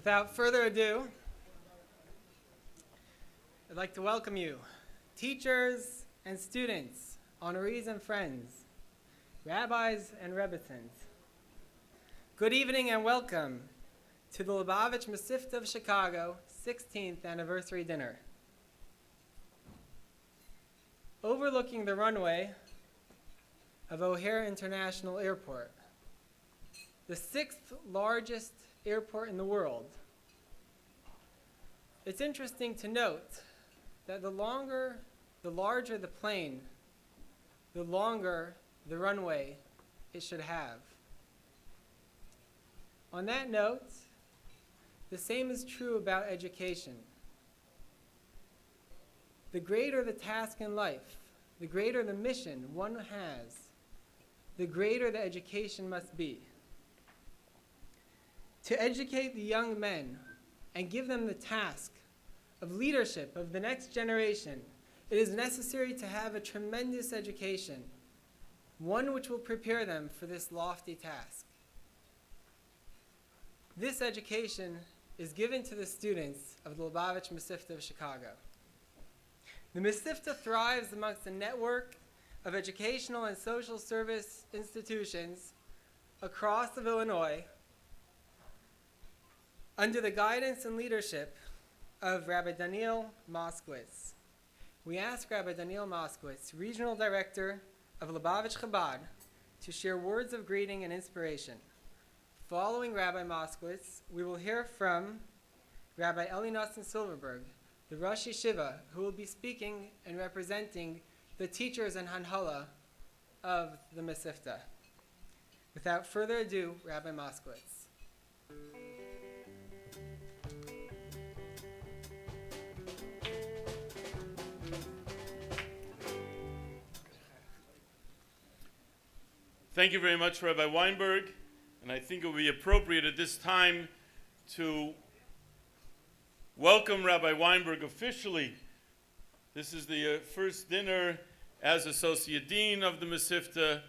Without further ado, I'd like to welcome you, teachers and students, honorees and friends, rabbis and rebbethans. Good evening and welcome to the Lubavitch Mesivta of Chicago 16th anniversary dinner. Overlooking the runway of O'Hare International Airport, the 6th largest airport in the world. It's interesting to note that the larger the plane, the longer the runway it should have. On that note, the same is true about education. The greater the task in life, the greater the mission one has, the greater the education must be. To educate the young men and give them the task of leadership of the next generation, it is necessary to have a tremendous education, one which will prepare them for this lofty task. This education is given to the students of the Lubavitch Mesivta of Chicago. The Mesivta thrives amongst a network of educational and social service institutions across of Illinois under the guidance and leadership of Rabbi Daniel Moskowitz. We ask Rabbi Daniel Moskowitz, Regional Director of Lubavitch Chabad, to share words of greeting and inspiration. Following Rabbi Moskowitz, we will hear from Rabbi Eli Nosson Silverberg, the Rosh Yeshiva, who will be speaking and representing the teachers and Hanhala of the Mesivta. Without further ado, Rabbi Moskowitz. Thank you very much, Rabbi Weinberg, and I think it would be appropriate at this time to welcome Rabbi Weinberg officially. This is the first dinner as Associate Dean of the Mesivta.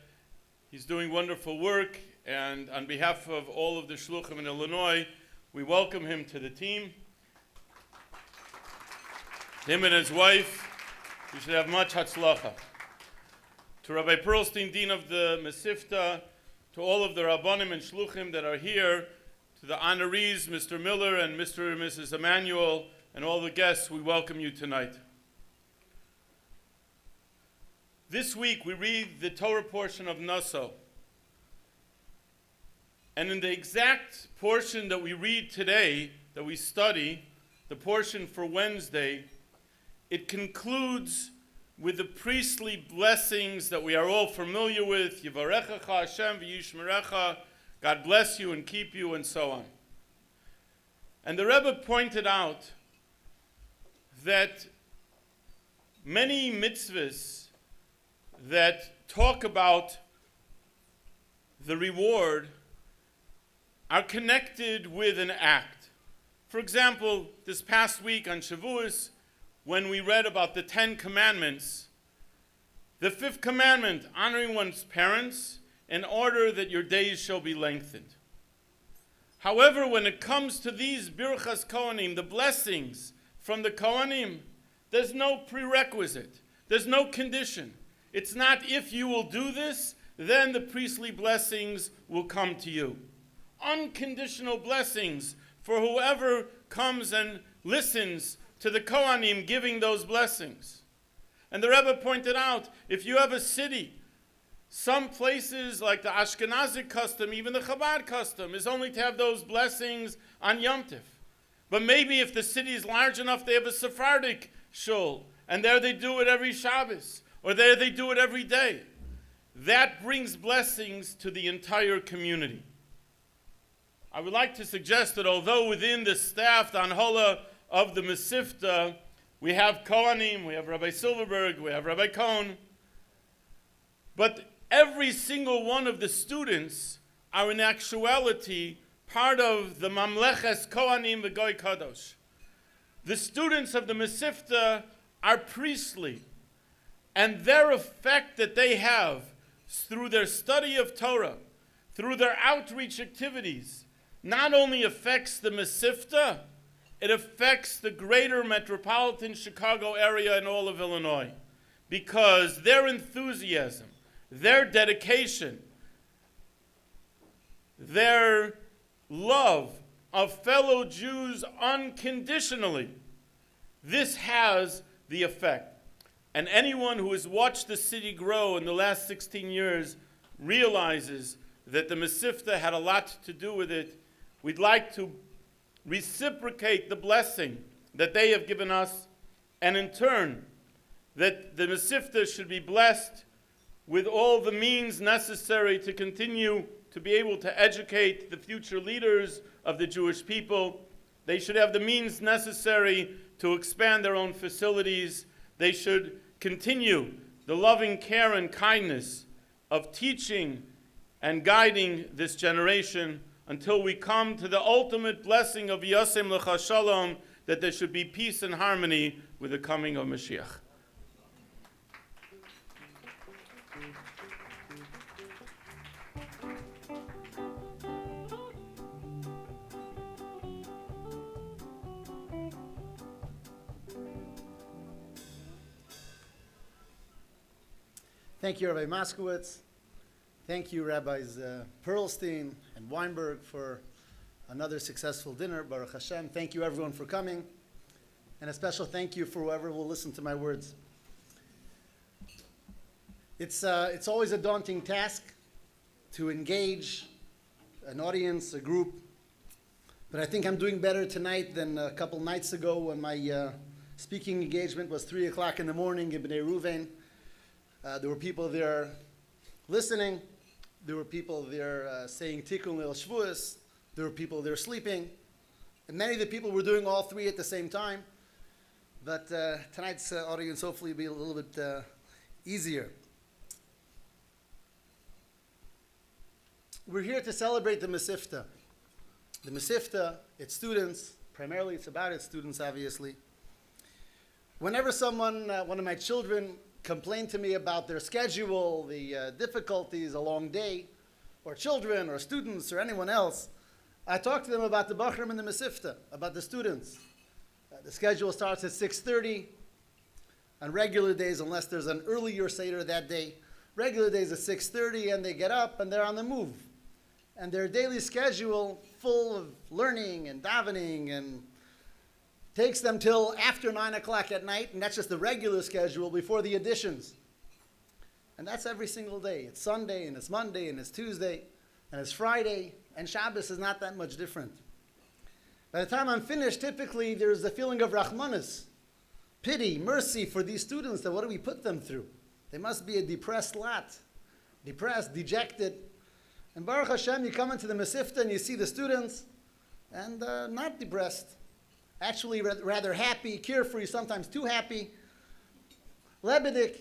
He's doing wonderful work, and on behalf of all of the Shluchim in Illinois, we welcome him to the team. Him and his wife, you should have much hatzlacha. To Rabbi Perlstein, Dean of the Mesivta, to all of the Rabbanim and Shluchim that are here, to the honorees, Mr. Miller and Mr. and Mrs. Emanuel, and all the guests, we welcome you tonight. This week we read the Torah portion of Naso. And in the exact portion that we read today, that we study, the portion for Wednesday, it concludes with the priestly blessings that we are all familiar with, Yivarechecha Hashem v'yishmerecha, God bless you and keep you, and so on. And the Rebbe pointed out that many mitzvahs that talk about the reward are connected with an act. For example, this past week on Shavuos, when we read about the 10 commandments, the 5th commandment, honoring one's parents in order that your days shall be lengthened. However, when it comes to these birchas kohanim, the blessings from the kohanim, there's no prerequisite. There's no condition. It's not if you will do this, then the priestly blessings will come to you. Unconditional blessings for whoever comes and listens to the Kohanim giving those blessings. And the Rebbe pointed out, if you have a city, some places like the Ashkenazic custom, even the Chabad custom, is only to have those blessings on Yom Tov. But maybe if the city is large enough, they have a Sephardic shul, and there they do it every Shabbos, or there they do it every day. That brings blessings to the entire community. I would like to suggest that although within the staff, the Hanhala of the Mesivta, we have Kohanim, we have Rabbi Silverberg, we have Rabbi Cohn, but every single one of the students are in actuality part of the Mamleches Kohanim v'Goy Kadosh. The students of the Mesivta are priestly, and their effect that they have through their study of Torah, through their outreach activities, not only affects the Mesivta, it affects the greater metropolitan Chicago area and all of Illinois, because their enthusiasm, their dedication, their love of fellow Jews unconditionally, this has the effect. And anyone who has watched the city grow in the last 16 years realizes that the Mesivta had a lot to do with it. We'd like to reciprocate the blessing that they have given us, and in turn, that the Mesivta should be blessed with all the means necessary to continue to be able to educate the future leaders of the Jewish people. They should have the means necessary to expand their own facilities. They should continue the loving care and kindness of teaching and guiding this generation until we come to the ultimate blessing of Yasem Lecha Shalom, that there should be peace and harmony with the coming of Mashiach. Thank you, Rabbi Moskowitz. Thank you, Rabbis Perlstein and Weinberg, for another successful dinner. Baruch Hashem. Thank you, everyone, for coming. And a special thank you for whoever will listen to my words. It's always a daunting task to engage an audience, a group. But I think I'm doing better tonight than a couple nights ago when my speaking engagement was 3 o'clock in the morning in Bnei Ruvain. There were people there listening. There were people there saying Tikkun Leil Shavuos. There were people there sleeping. And many of the people were doing all three at the same time. But tonight's audience hopefully will be a little bit easier. We're here to celebrate the Mesivta. The Mesivta, its students, primarily it's about its students, obviously. Whenever someone, one of my children, complain to me about their schedule, the difficulties, a long day, or children, or students, or anyone else, I talk to them about the Bachrim and the Mesivta, about the students. The schedule starts at 6:30 on regular days, unless there's an earlier Seder that day. Regular days at 6:30, and they get up and they're on the move. And their daily schedule, full of learning and davening, and takes them till after 9 o'clock at night, and that's just the regular schedule before the additions. And that's every single day. It's Sunday, and it's Monday, and it's Tuesday, and it's Friday, and Shabbos is not that much different. By the time I'm finished, typically there's a feeling of Rahmanas, pity, mercy for these students, that what do we put them through? They must be a depressed lot, depressed, dejected. And Baruch Hashem, you come into the Mesivta and you see the students, and not depressed, actually rather happy, carefree, sometimes too happy. Lebedik,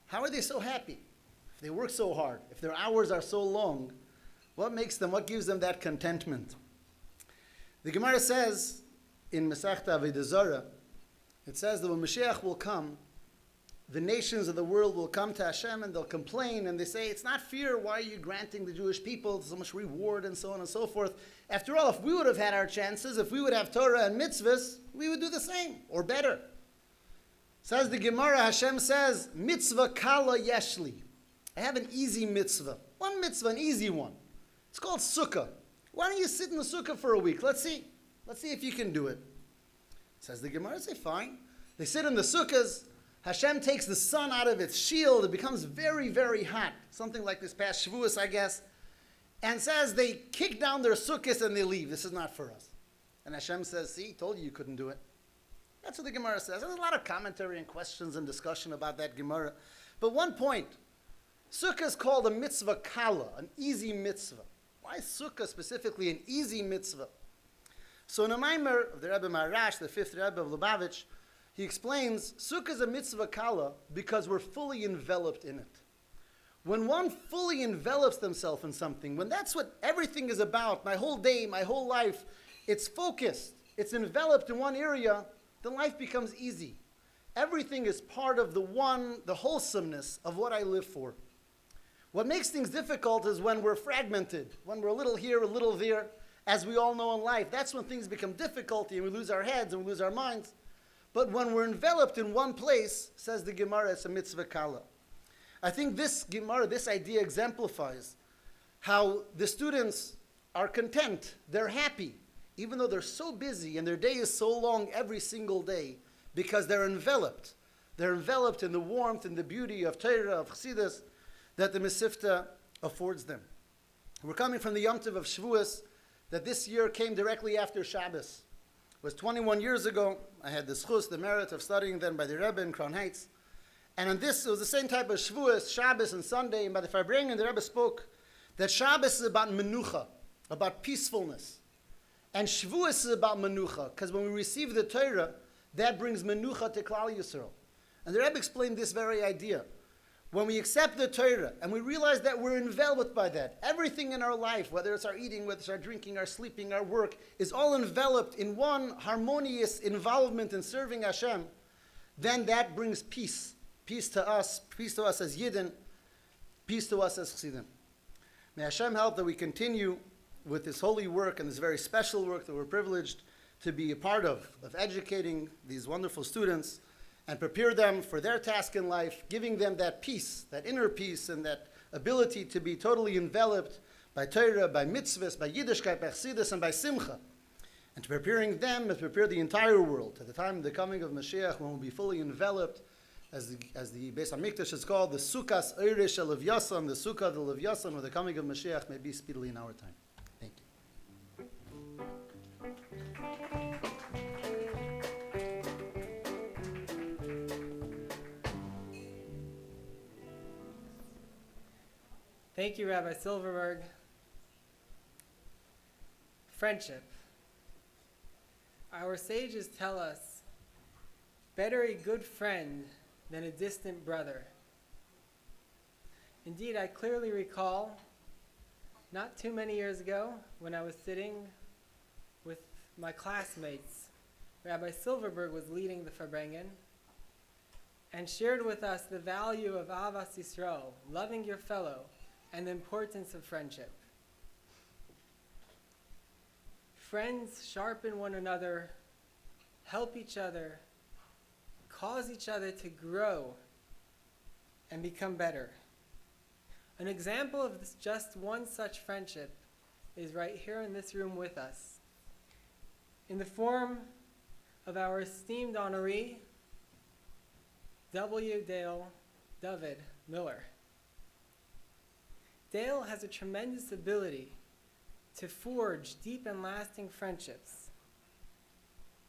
how are they so happy? If they work so hard, if their hours are so long, what makes them, what gives them that contentment? The Gemara says in Mesachta Avodah Zarah, it says that when Mashiach will come, the nations of the world will come to Hashem and they'll complain and they say, it's not fair, why are you granting the Jewish people so much reward and so on and so forth. After all, if we would have had our chances, if we would have Torah and mitzvahs, we would do the same or better. Says the Gemara, Hashem says, mitzvah kala yeshli. I have an easy mitzvah. One mitzvah, an easy one. It's called sukkah. Why don't you sit in the sukkah for a week? Let's see. Let's see if you can do it. Says the Gemara, say fine. They sit in the sukkahs. Hashem takes the sun out of its shield. It becomes very, very hot. Something like this past Shavuos, I guess. And says they kick down their sukkahs and they leave. This is not for us. And Hashem says, see, told you couldn't do it. That's what the Gemara says. There's a lot of commentary and questions and discussion about that Gemara. But one point, sukkah is called a mitzvah kala, an easy mitzvah. Why is sukkah specifically an easy mitzvah? So in a Maimer of the Rebbe Maharash, the 5th Rebbe of Lubavitch, he explains, sukkah is a mitzvah kala because we're fully enveloped in it. When one fully envelops themselves in something, when that's what everything is about, my whole day, my whole life, it's focused, it's enveloped in one area, then life becomes easy. Everything is part of the wholesomeness of what I live for. What makes things difficult is when we're fragmented, when we're a little here, a little there, as we all know in life, that's when things become difficult and we lose our heads and we lose our minds. But when we're enveloped in one place, says the Gemara, it's a mitzvah kala. I think this Gemara, this idea exemplifies how the students are content, they're happy, even though they're so busy and their day is so long every single day, because they're enveloped. They're enveloped in the warmth and the beauty of Torah, of Chassidus, that the Mesivta affords them. We're coming from the Yom Tov of Shavuos, that this year came directly after Shabbos. It was 21 years ago. I had the schus, the merit of studying then by the Rebbe in Crown Heights. And on this, it was the same type of Shavuos, Shabbos and Sunday. And by the Farbrengen, the Rebbe spoke that Shabbos is about menucha, about peacefulness. And Shavuos is about menucha, because when we receive the Torah, that brings menucha to Klal Yisrael. And the Rebbe explained this very idea. When we accept the Torah and we realize that we're enveloped by that, everything in our life, whether it's our eating, whether it's our drinking, our sleeping, our work, is all enveloped in one harmonious involvement in serving Hashem, then that brings peace. Peace to us as Yidden, peace to us as Chassidim. May Hashem help that we continue with this holy work and this very special work that we're privileged to be a part of educating these wonderful students and prepare them for their task in life, giving them that peace, that inner peace, and that ability to be totally enveloped by Torah, by mitzvahs, by Yiddishkeit, by Chassidus, and by Simcha. And to preparing them, to prepare the entire world at the time of the coming of Mashiach, when we'll be fully enveloped, as the Beis HaMikdash is called, the Sukkahs Eirish Lev Yasan, the Sukkah of the Lev Yasan, where the coming of Mashiach may be speedily in our time. Thank you. Thank you, Rabbi Silverberg. Friendship. Our sages tell us, better a good friend than a distant brother. Indeed, I clearly recall, not too many years ago, when I was sitting with my classmates, Rabbi Silverberg was leading the Farbrengen, and shared with us the value of Avas Yisrael, loving your fellow, and the importance of friendship. Friends sharpen one another, help each other, cause each other to grow and become better. An example of this, just one such friendship is right here in this room with us, in the form of our esteemed honoree, W. Dale David Miller. Dale has a tremendous ability to forge deep and lasting friendships,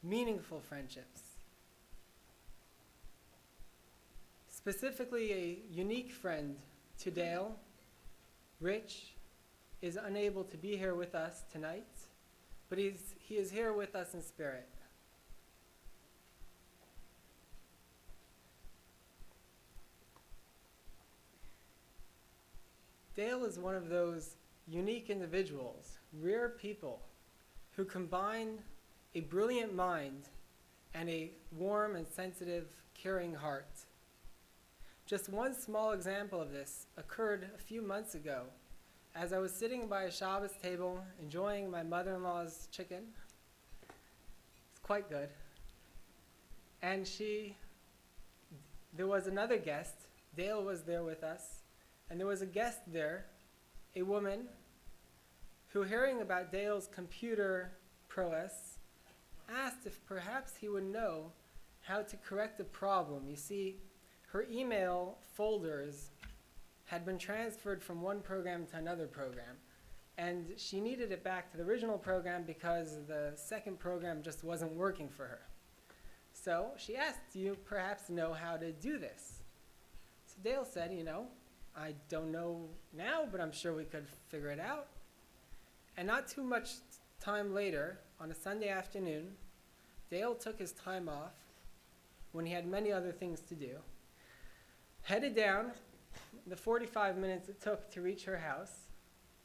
meaningful friendships. Specifically, a unique friend to Dale, Rich, is unable to be here with us tonight, but he is here with us in spirit. Dale is one of those unique individuals, rare people, who combine a brilliant mind and a warm and sensitive, caring heart. Just one small example of this occurred a few months ago as I was sitting by a Shabbos table enjoying my mother-in-law's chicken. It's quite good. And there was another guest. Dale was there with us. And there was a guest there, a woman, who, hearing about Dale's computer prowess, asked if perhaps he would know how to correct a problem. You see, her email folders had been transferred from one program to another program, and she needed it back to the original program because the second program just wasn't working for her. So she asked, do you perhaps know how to do this? So Dale said, I don't know now, but I'm sure we could figure it out. And not too much time later, on a Sunday afternoon, Dale took his time off when he had many other things to do, headed down the 45 minutes it took to reach her house,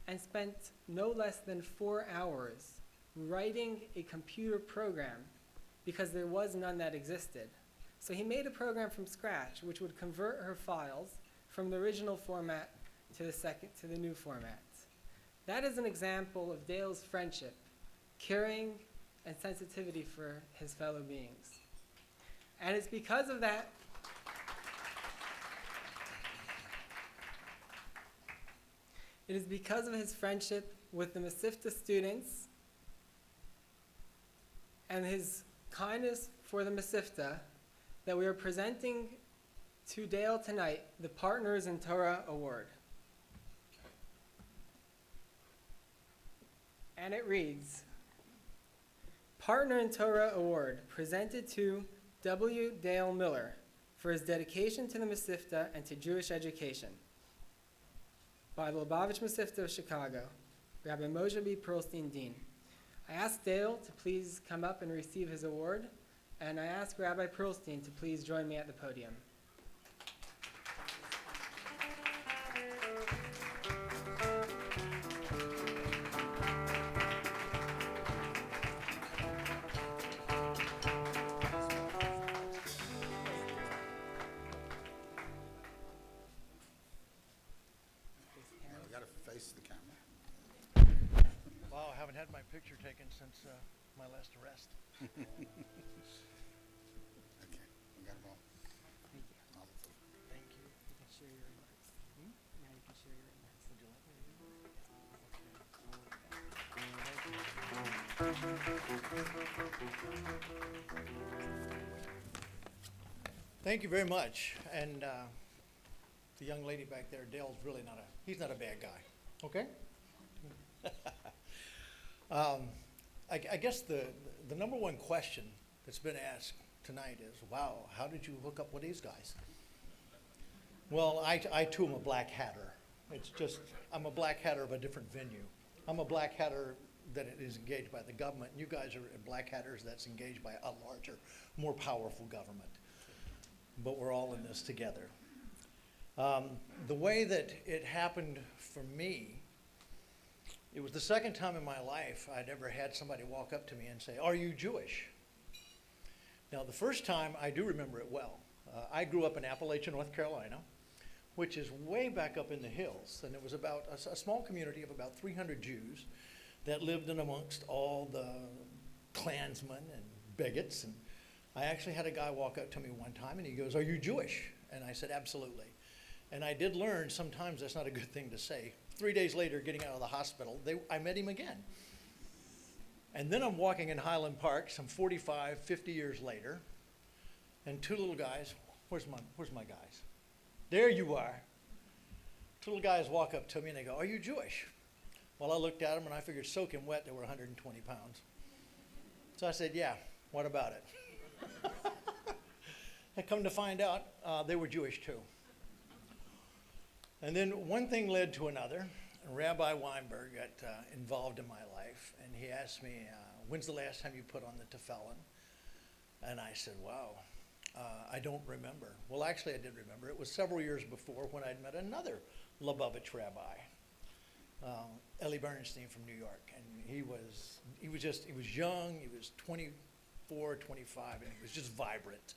and spent no less than 4 hours writing a computer program because there was none that existed. So he made a program from scratch which would convert her files from the original format to the new format. That is an example of Dale's friendship caring, and sensitivity for his fellow beings. And it's because of that it is because of his friendship with the Mesivta students and his kindness for the Mesivta that we are presenting to Dale tonight the Partners in Torah Award. And it reads, Partner in Torah Award presented to W. Dale Miller for his dedication to the Mesivta and to Jewish education by the Lubavitch Mesivta of Chicago, Rabbi Moshe B. Pearlstein Dean. I ask Dale to please come up and receive his award, and I ask Rabbi Pearlstein to please join me at the podium. We gotta face the camera. Wow, I haven't had my picture taken since my last arrest. Okay, we got them all. Thank you. Mazel tov. Thank you. You can share your remarks. Now you can share your remarks. Would you like me to do that? Thank you very much. And the young lady back there, Dale's really he's not a bad guy. Okay? I guess the number one question that's been asked tonight is, wow, how did you hook up with these guys? Well, I too am a black hatter. It's just, I'm a black hatter of a different venue. I'm a black hatter that is engaged by the government. You guys are black hatters that's engaged by a larger, more powerful government. But we're all in this together. The way that it happened for me, it was the second time in my life I'd ever had somebody walk up to me and say, "Are you Jewish?" Now, the first time, I do remember it well. I grew up in Appalachia, North Carolina, which is way back up in the hills. And it was about a small community of about 300 Jews that lived in amongst all the Klansmen and bigots. And I actually had a guy walk up to me one time and he goes, "Are you Jewish?" And I said, "Absolutely." And I did learn sometimes that's not a good thing to say. 3 days later, getting out of the hospital, I met him again. And then I'm walking in Highland Park some 45, 50 years later, and two little guys, where's my guys? There you are. Two little guys walk up to me and they go, "Are you Jewish?" Well, I looked at them and I figured soaking wet, they were 120 pounds. So I said, "Yeah, what about it?" I come to find out they were Jewish too. And then one thing led to another. Rabbi Weinberg got involved in my life, and he asked me, "When's the last time you put on the tefillin?" And I said, "Wow, I don't remember." Well, actually, I did remember. It was several years before when I'd met another Lubavitch rabbi, Eli Bernstein from New York, and he was young. He was 24, 25, and he was just vibrant.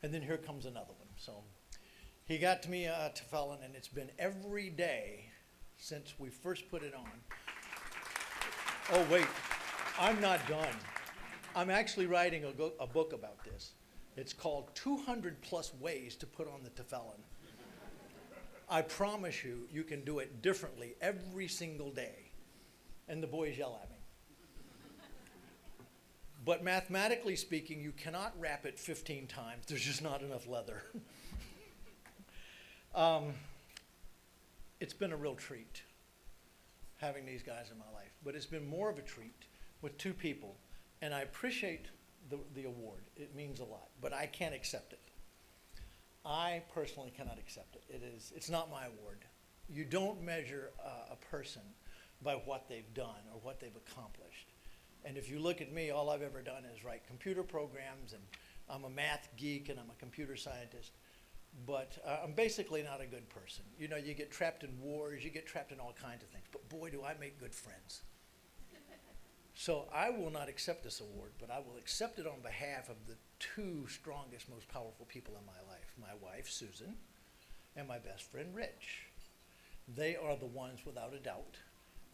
And then here comes another one. So he got to me tefillin, and it's been every day since we first put it on. Oh, wait, I'm not done. I'm actually writing a book about this. It's called 200 plus ways to put on the tefillin. I promise you, you can do it differently every single day. And the boys yell at me. But mathematically speaking, you cannot wrap it 15 times. There's just not enough leather. It's been a real treat having these guys in my life. But it's been more of a treat with two people. And I appreciate the award. It means a lot. But I can't accept it. I personally cannot accept it. It's not my award. You don't measure a person by what they've done or what they've accomplished. And if you look at me, all I've ever done is write computer programs, and I'm a math geek and I'm a computer scientist. But I'm basically not a good person. You know, you get trapped in wars, you get trapped in all kinds of things. But boy, do I make good friends. So I will not accept this award, but I will accept it on behalf of the two strongest, most powerful people in my life, my wife, Susan, and my best friend, Rich. They are the ones, without a doubt,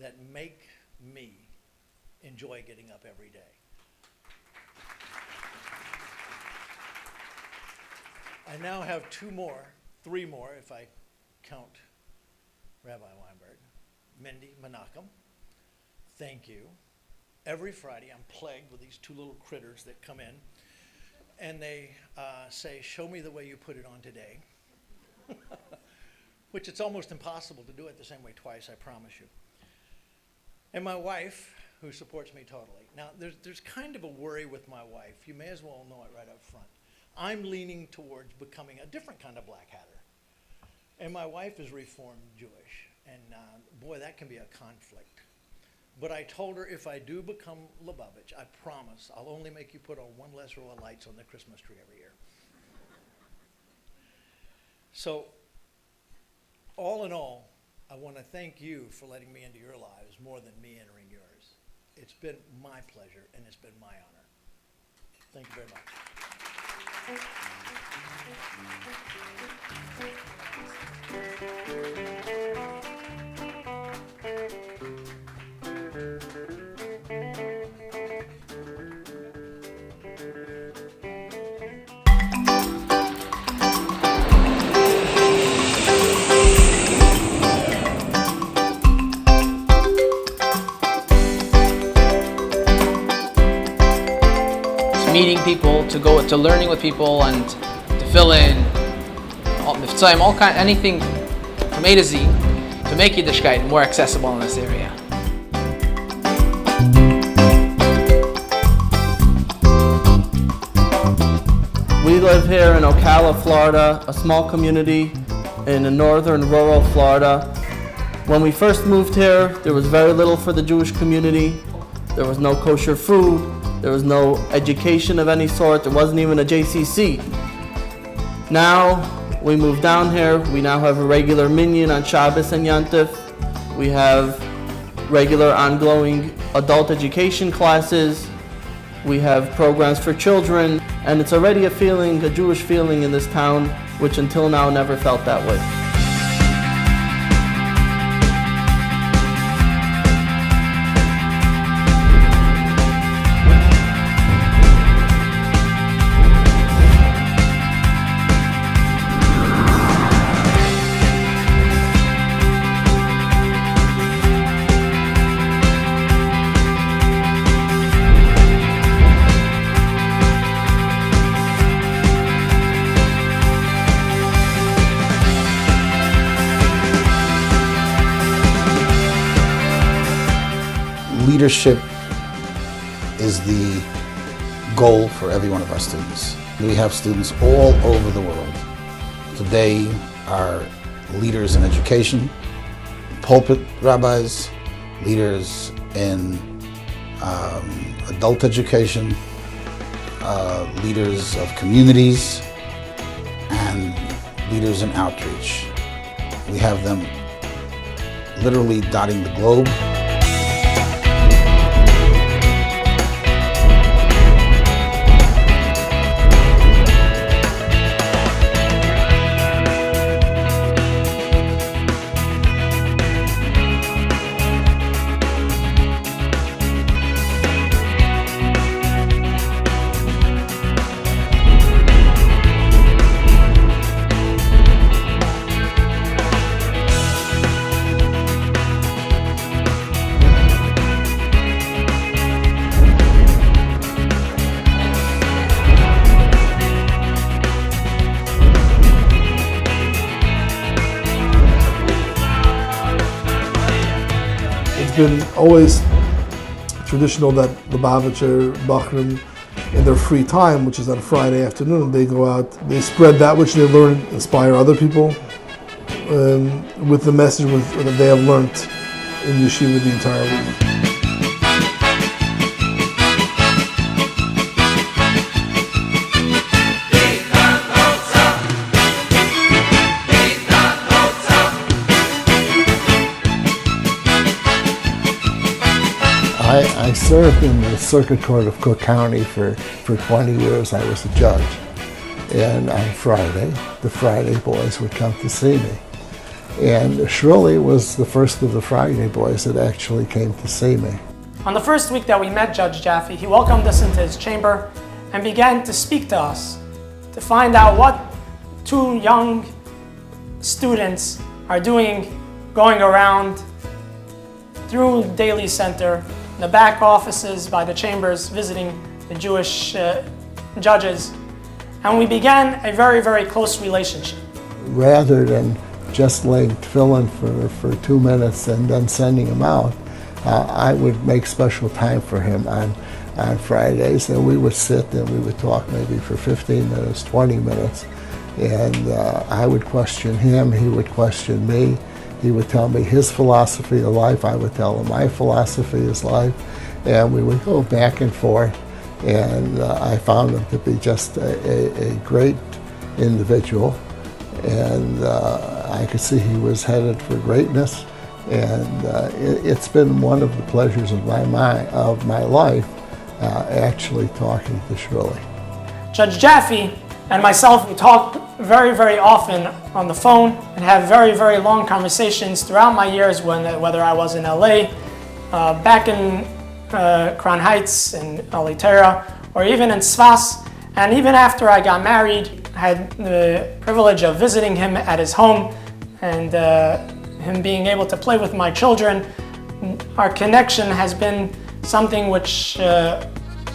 that make me enjoy getting up every day. I now have three more if I count Rabbi Weinberg. Mindy, Menachem, thank you. Every Friday I'm plagued with these two little critters that come in and they say, show me the way you put it on today. Which it's almost impossible to do it the same way twice, I promise you. And my wife, who supports me totally. Now, there's kind of a worry with my wife. You may as well know it right up front. I'm leaning towards becoming a different kind of black hatter. And my wife is Reformed Jewish. And boy, that can be a conflict. But I told her if I do become Lubavitch, I promise I'll only make you put on one less row of lights on the Christmas tree every year. So, all in all, I want to thank you for letting me into your lives more than me entering yours. It's been my pleasure and it's been my honor. Thank you very much. Meeting people, to learning with people, and to fill in all kind, anything from A to Z to make Yiddishkeit more accessible in this area. We live here in Ocala, Florida, a small community in northern rural Florida. When we first moved here, there was very little for the Jewish community. There was no kosher food. There was no education of any sort. There wasn't even a JCC. Now, we moved down here. We now have a regular minyan on Shabbos and Yantif. We have regular ongoing adult education classes. We have programs for children. And it's already a Jewish feeling in this town, which until now never felt that way. Leadership is the goal for every one of our students. We have students all over the world. Today are leaders in education, pulpit rabbis, leaders in adult education, leaders of communities, and leaders in outreach. We have them literally dotting the globe. Been always traditional that Lubavitch or Bachrim, in their free time, which is on Friday afternoon, they go out, they spread that which they learn, inspire other people with the message that they have learned in yeshiva the entire week. I served in the Circuit Court of Cook County for 20 years. I was a judge. And on Friday, the Friday boys would come to see me. And Shirley was the first of the Friday boys that actually came to see me. On the first week that we met Judge Jaffe, he welcomed us into his chamber and began to speak to us to find out what two young students are doing going around through Daily Center, the back offices by the chambers, visiting the Jewish judges. And we began a very, very close relationship. Rather than just laying tefillin for 2 minutes and then sending him out, I would make special time for him on Fridays, and we would sit and we would talk maybe for 15 minutes, 20 minutes, and I would question him, he would question me, he would tell me his philosophy of life, I would tell him my philosophy of life, and we would go back and forth, and I found him to be just a great individual, and I could see he was headed for greatness. And it's been one of the pleasures of my life, actually talking to Shirley. Judge Jaffe and myself, we talk very, very often on the phone and have very, very long conversations throughout my years, whether I was in LA, back in Crown Heights, in Alitera, or even in Svas. And even after I got married, I had the privilege of visiting him at his home and him being able to play with my children. Our connection has been something which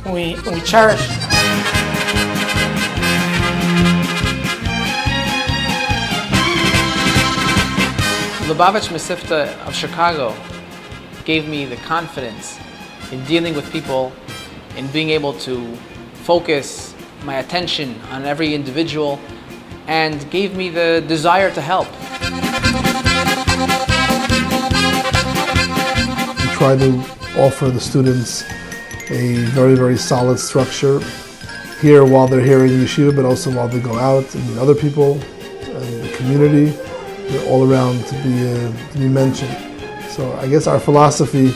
we cherish. Lubavitch Mesivta of Chicago gave me the confidence in dealing with people, in being able to focus my attention on every individual, and gave me the desire to help. We try to offer the students a very, very solid structure here while they're here in yeshiva, but also while they go out and meet other people in the community. They're all around to be mentioned. So I guess our philosophy,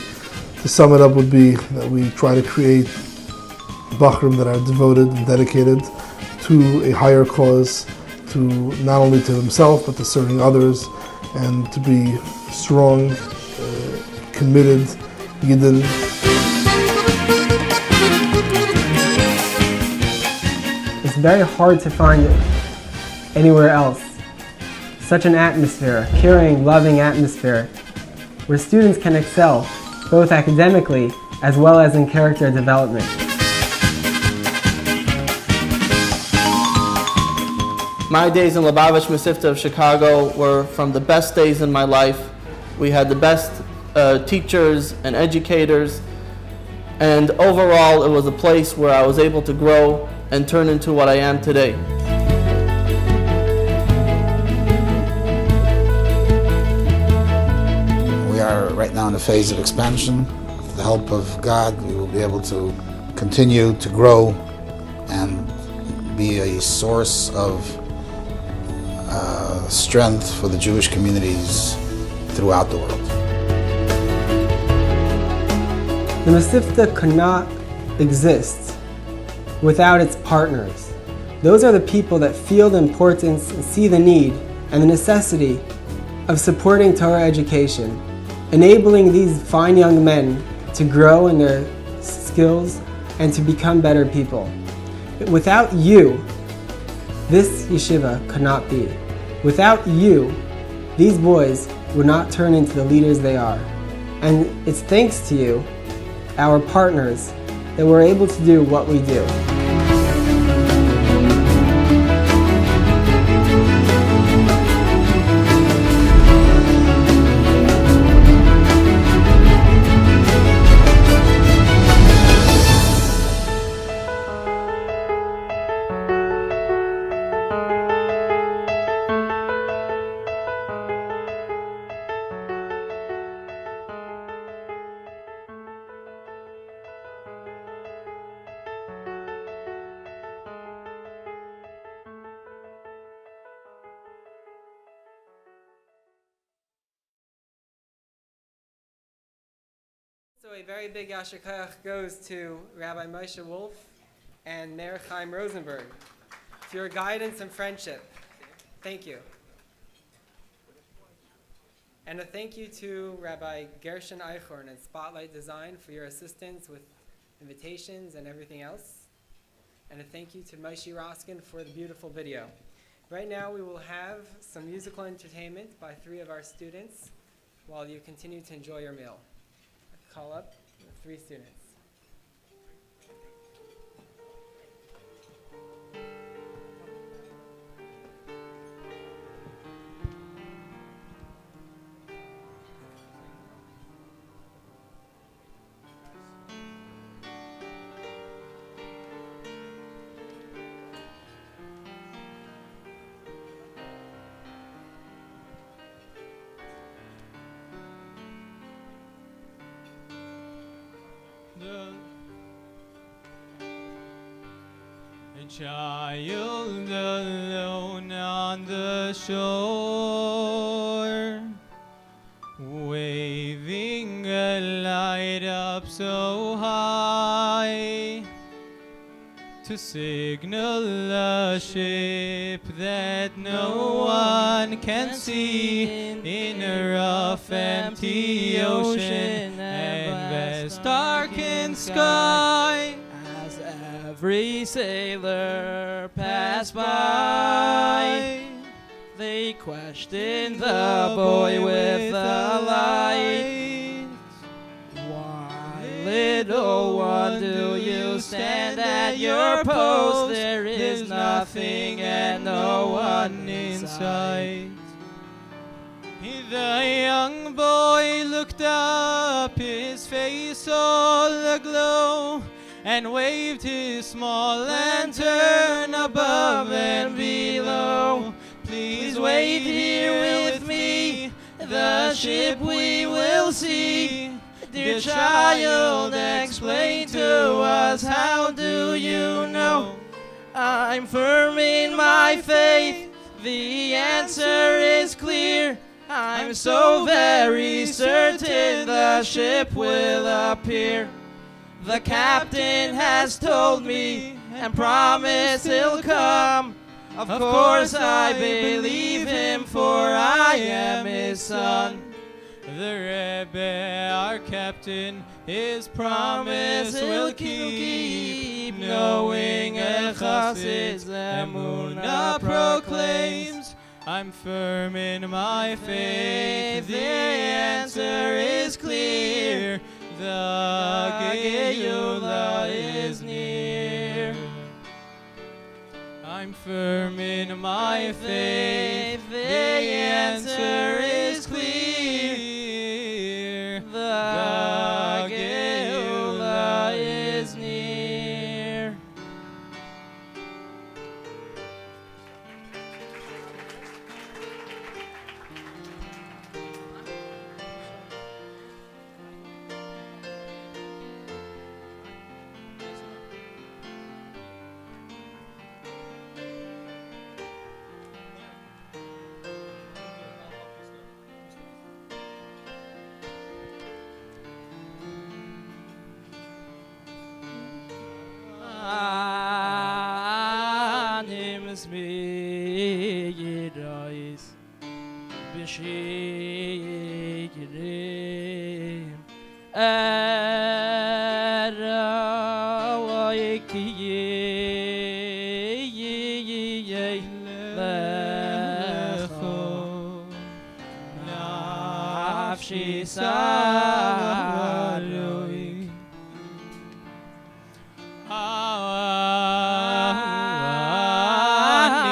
to sum it up, would be that we try to create bachrim that are devoted and dedicated to a higher cause, to not only to themselves but to serving others, and to be strong, committed Yidden. It's very hard to find it anywhere else. Such an atmosphere, a caring, loving atmosphere, where students can excel, both academically as well as in character development. My days in Lubavitch Mesivta of Chicago were from the best days in my life. We had the best teachers and educators, and overall it was a place where I was able to grow and turn into what I am today. We are right now in a phase of expansion. With the help of God, we will be able to continue to grow and be a source of strength for the Jewish communities throughout the world. The Mesivta could not exist without its partners. Those are the people that feel the importance and see the need and the necessity of supporting Torah education, enabling these fine young men to grow in their skills and to become better people. Without you, this yeshiva could not be. Without you, these boys would not turn into the leaders they are. And it's thanks to you, our partners, that we're able to do what we do. So a very big Yasher Koach goes to Rabbi Moshe Wolf and Mayor Chaim Rosenberg for your guidance and friendship. Thank you. And a thank you to Rabbi Gershon Eichhorn and Spotlight Design for your assistance with invitations and everything else. And a thank you to Moshe Roskin for the beautiful video. Right now we will have some musical entertainment by 3 of our students while you continue to enjoy your meal. I'll call up the 3 students. A child alone on the shore, waving a light up so high to signal a ship that no one can see in a rough, empty ocean and vast, darkened sky. As every sailor passed by, they questioned the boy with the light. Why, little one, do you stand at your post? There is nothing and no one in sight. The young boy looked up, his face all aglow, and waved his small lantern above and below. Please wait here with me, the ship we will see. Dear child, explain to us, how do you know? I'm firm in my faith, the answer is clear. I'm so very certain the ship will appear. The captain has told me and promised he'll come. Of course I believe him, for I am his son. The Rebbe, our captain, his promise will keep. Knowing Echad's Emunah proclaims, I'm firm in my faith, the answer is clear. The Geulah is near. I'm firm in my faith, the answer is clear. The Geulah is near. Animus me Yidais B'Shirim Arawaikiye Lecho Nafshi Saroi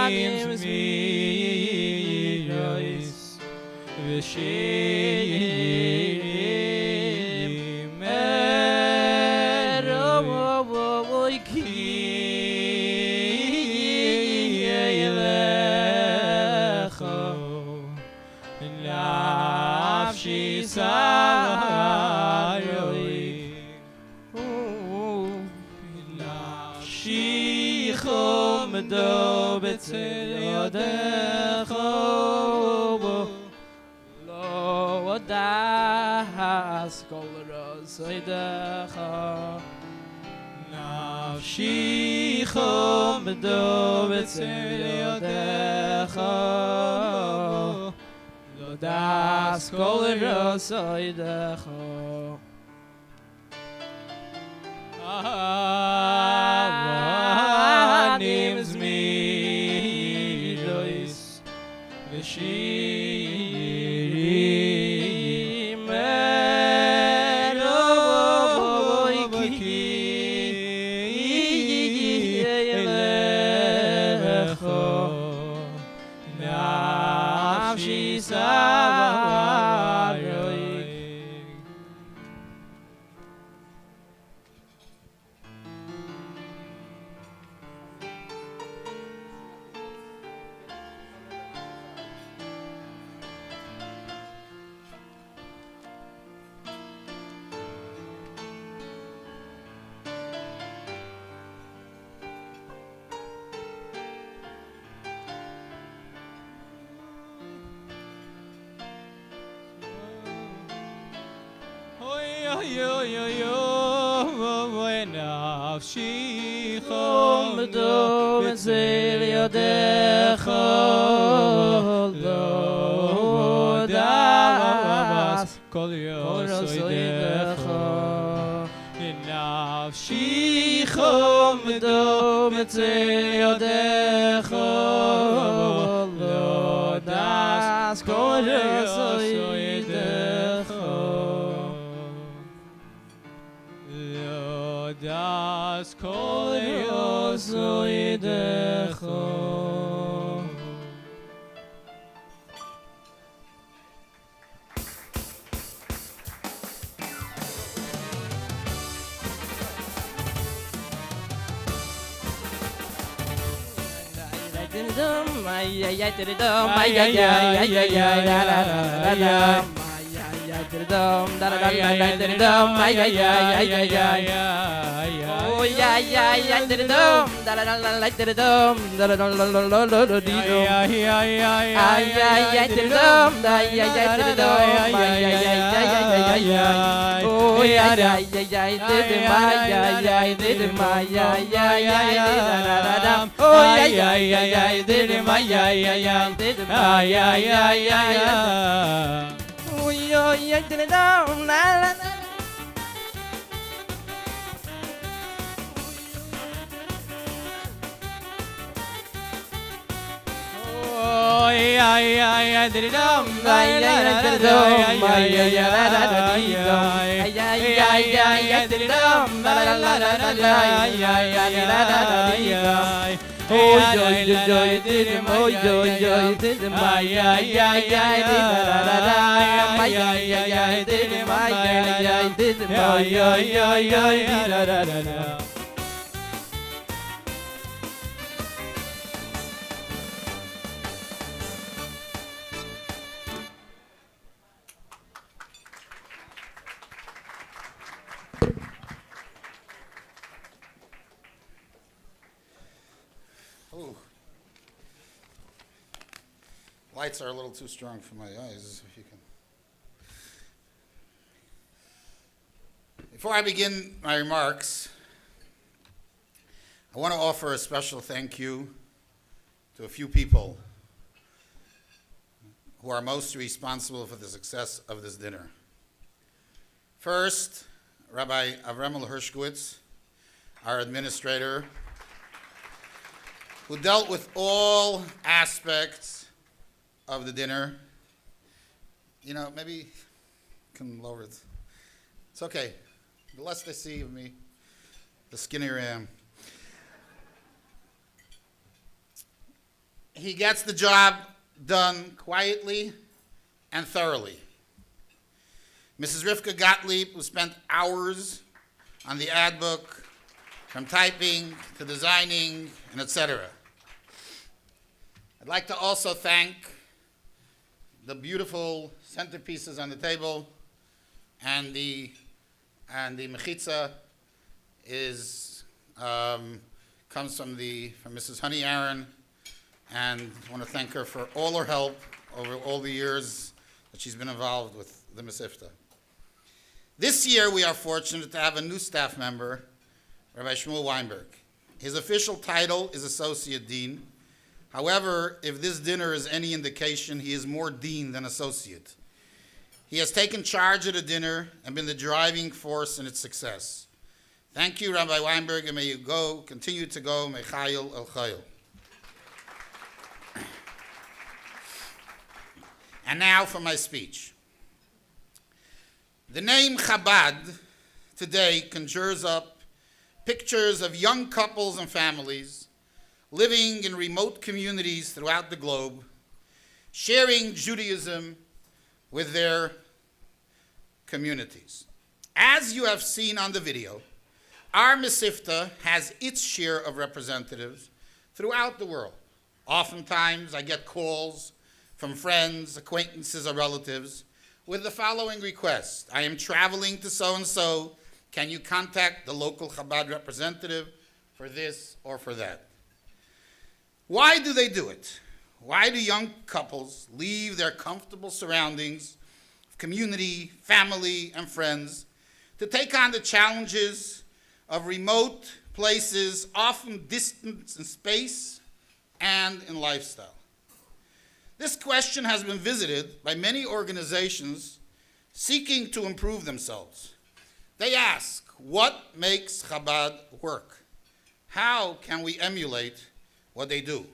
Animus me Yidais B'Shirim Arawaikiye Lecho Nafshi Saroi Nafshichom do b'tzel yodecho Lo das kol rozoidecha Nafshichom do b'tzel yodecha Lo das kol rosoidecho. Nimm's me Lois V'shiri Merovoiki Elecho Nafshi Savaroi. נפשי חומדו בצל ידך לא דאס כל יסוידך נפשי חומדו בצל ידך לא דאס כל יסוידך das kol yosoidecho. Ay ay ay dum ay ay ay ay ay ay la la la la. Dum da da da da dum ay ay ay ay ay ay. Oh yeah yeah yeah dum da da da da dum da da da da da da da dum. Yeah yeah yeah yeah yeah dum da yeah yeah dum ay ay ay ay ay ay. Oh yeah yeah yeah yeah dum ay ay ay dum ay ay ay ay da da da dum. Oh yeah yeah yeah yeah dum ay ay ay ay dum ay ay ay ay. Oh yeah yeah dum la la la. Oh yeah yeah yeah dum ay ay ay dum ay ay ay ay ay dum la la la la la ay ay ay la la la. Oh joy joy dum oh joy joy dum ay ay ay ay la la la ay ay ay ay dum ay ay ay dum ay ay ay ay la la la. Ooh. Lights are a little too strong for my eyes, if you can. Before I begin my remarks, I want to offer a special thank you to a few people who are most responsible for the success of this dinner. First, Rabbi Avremel Hershkowitz, our administrator, who dealt with all aspects of the dinner. You know, maybe you can lower it. It's okay. The less they see of me, the skinnier I am. He gets the job done quietly and thoroughly. Mrs. Rivka Gottlieb, who spent hours on the ad book, from typing to designing and etc. I'd like to also thank the beautiful centerpieces on the table, and the mechitza is comes from Mrs. Honey Aaron, and I want to thank her for all her help over all the years that she's been involved with the Mesivta. This year we are fortunate to have a new staff member, Rabbi Shmuel Weinberg. His official title is Associate Dean. However, if this dinner is any indication, he is more dean than associate. He has taken charge of the dinner and been the driving force in its success. Thank you, Rabbi Weinberg, and may you continue to go, Mechayil El Chayil. And now for my speech. The name Chabad today conjures up pictures of young couples and families living in remote communities throughout the globe, sharing Judaism with their communities. As you have seen on the video, our Mesivta has its share of representatives throughout the world. Oftentimes, I get calls from friends, acquaintances, or relatives with the following request. I am traveling to so-and-so. Can you contact the local Chabad representative for this or for that? Why do they do it? Why do young couples leave their comfortable surroundings, community, family, and friends to take on the challenges of remote places, often distant in space and in lifestyle? This question has been visited by many organizations seeking to improve themselves. They ask, what makes Chabad work? How can we emulate what they do?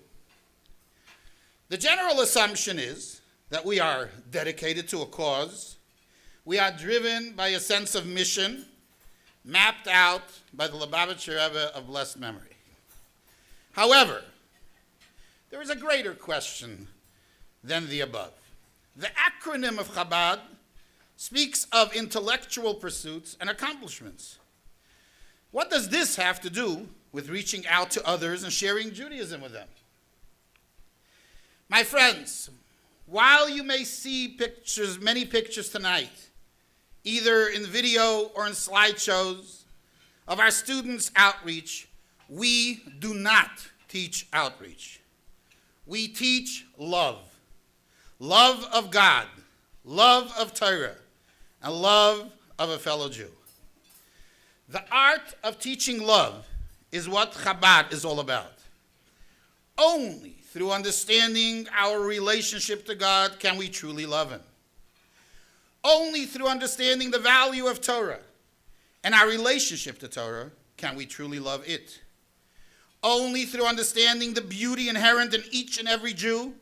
The general assumption is that we are dedicated to a cause. We are driven by a sense of mission mapped out by the Lubavitch Rebbe of blessed memory. However, there is a greater question than the above. The acronym of Chabad speaks of intellectual pursuits and accomplishments. What does this have to do with reaching out to others and sharing Judaism with them? My friends, while you may see pictures, many pictures tonight, either in video or in slideshows of our students' outreach, we do not teach outreach. We teach love. Love of God, love of Torah, and love of a fellow Jew. The art of teaching love is what Chabad is all about. Only through understanding our relationship to God can we truly love Him. Only through understanding the value of Torah and our relationship to Torah can we truly love it. Only through understanding the beauty inherent in each and every Jew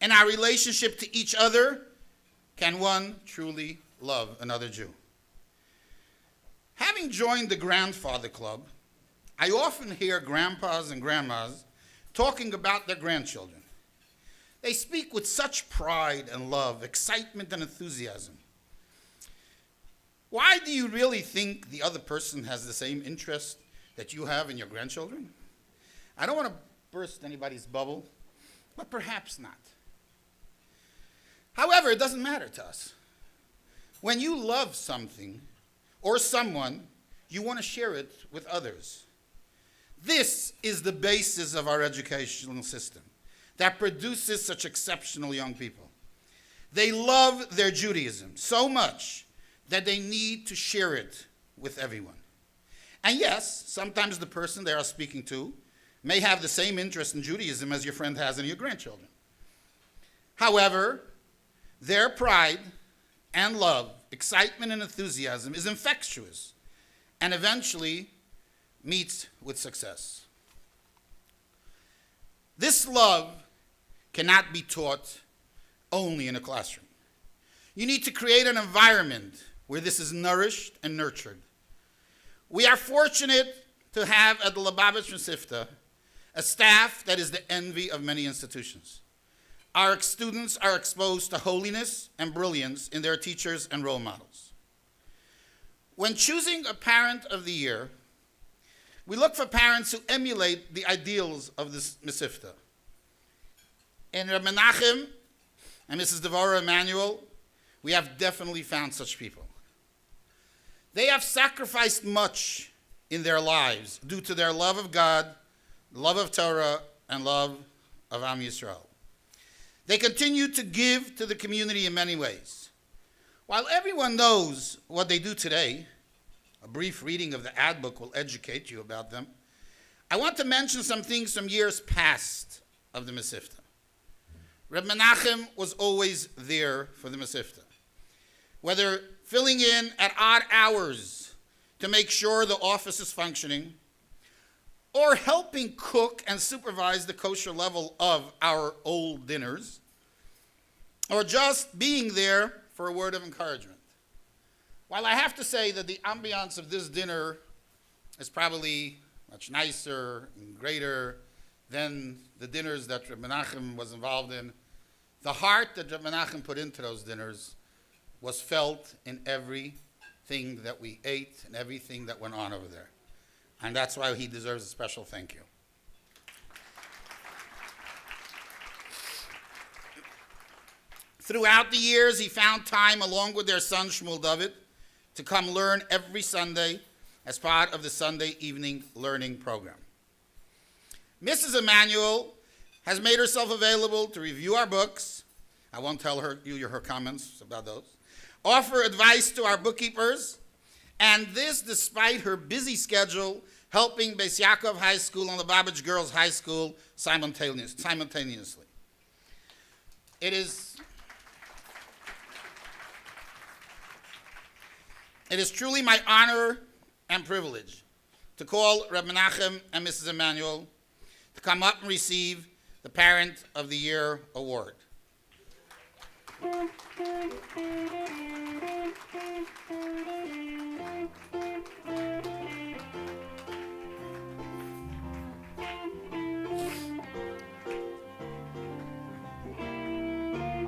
and our relationship to each other can one truly love another Jew. Having joined the Grandfather Club, I often hear grandpas and grandmas talking about their grandchildren. They speak with such pride and love, excitement and enthusiasm. Why do you really think the other person has the same interest that you have in your grandchildren? I don't want to burst anybody's bubble, but perhaps not. However, it doesn't matter to us. When you love something or someone, you want to share it with others. This is the basis of our educational system that produces such exceptional young people. They love their Judaism so much that they need to share it with everyone. And yes, sometimes the person they are speaking to may have the same interest in Judaism as your friend has in your grandchildren. However, their pride and love, excitement and enthusiasm is infectious and eventually meets with success. This love cannot be taught only in a classroom. You need to create an environment where this is nourished and nurtured. We are fortunate to have at the Lubavitch Mesivta a staff that is the envy of many institutions. Our students are exposed to holiness and brilliance in their teachers and role models. When choosing a parent of the year, we look for parents who emulate the ideals of this Mesivta. In Reb Menachem and Mrs. Devorah Emanuel, we have definitely found such people. They have sacrificed much in their lives due to their love of God, love of Torah, and love of Am Yisrael. They continue to give to the community in many ways. While everyone knows what they do today, a brief reading of the ad book will educate you about them. I want to mention some things from years past of the Mesivta. Reb Menachem was always there for the Mesivta, whether filling in at odd hours to make sure the office is functioning, or helping cook and supervise the kosher level of our old dinners, or just being there for a word of encouragement. While I have to say that the ambiance of this dinner is probably much nicer and greater than the dinners that Reb Menachem was involved in, the heart that Reb Menachem put into those dinners was felt in everything that we ate and everything that went on over there. And that's why he deserves a special thank you. Throughout the years, he found time, along with their son Shmuel David, to come learn every Sunday as part of the Sunday evening learning program. Mrs. Emanuel has made herself available to review our books. I won't tell you her comments about those. Offer advice to our bookkeepers, and this despite her busy schedule helping Beis Yaakov High School and Lubavitch Girls High School simultaneously. It is truly my honor and privilege to call Reb Menachem and Mrs. Emanuel to come up and receive the Parent of the Year Award. I'll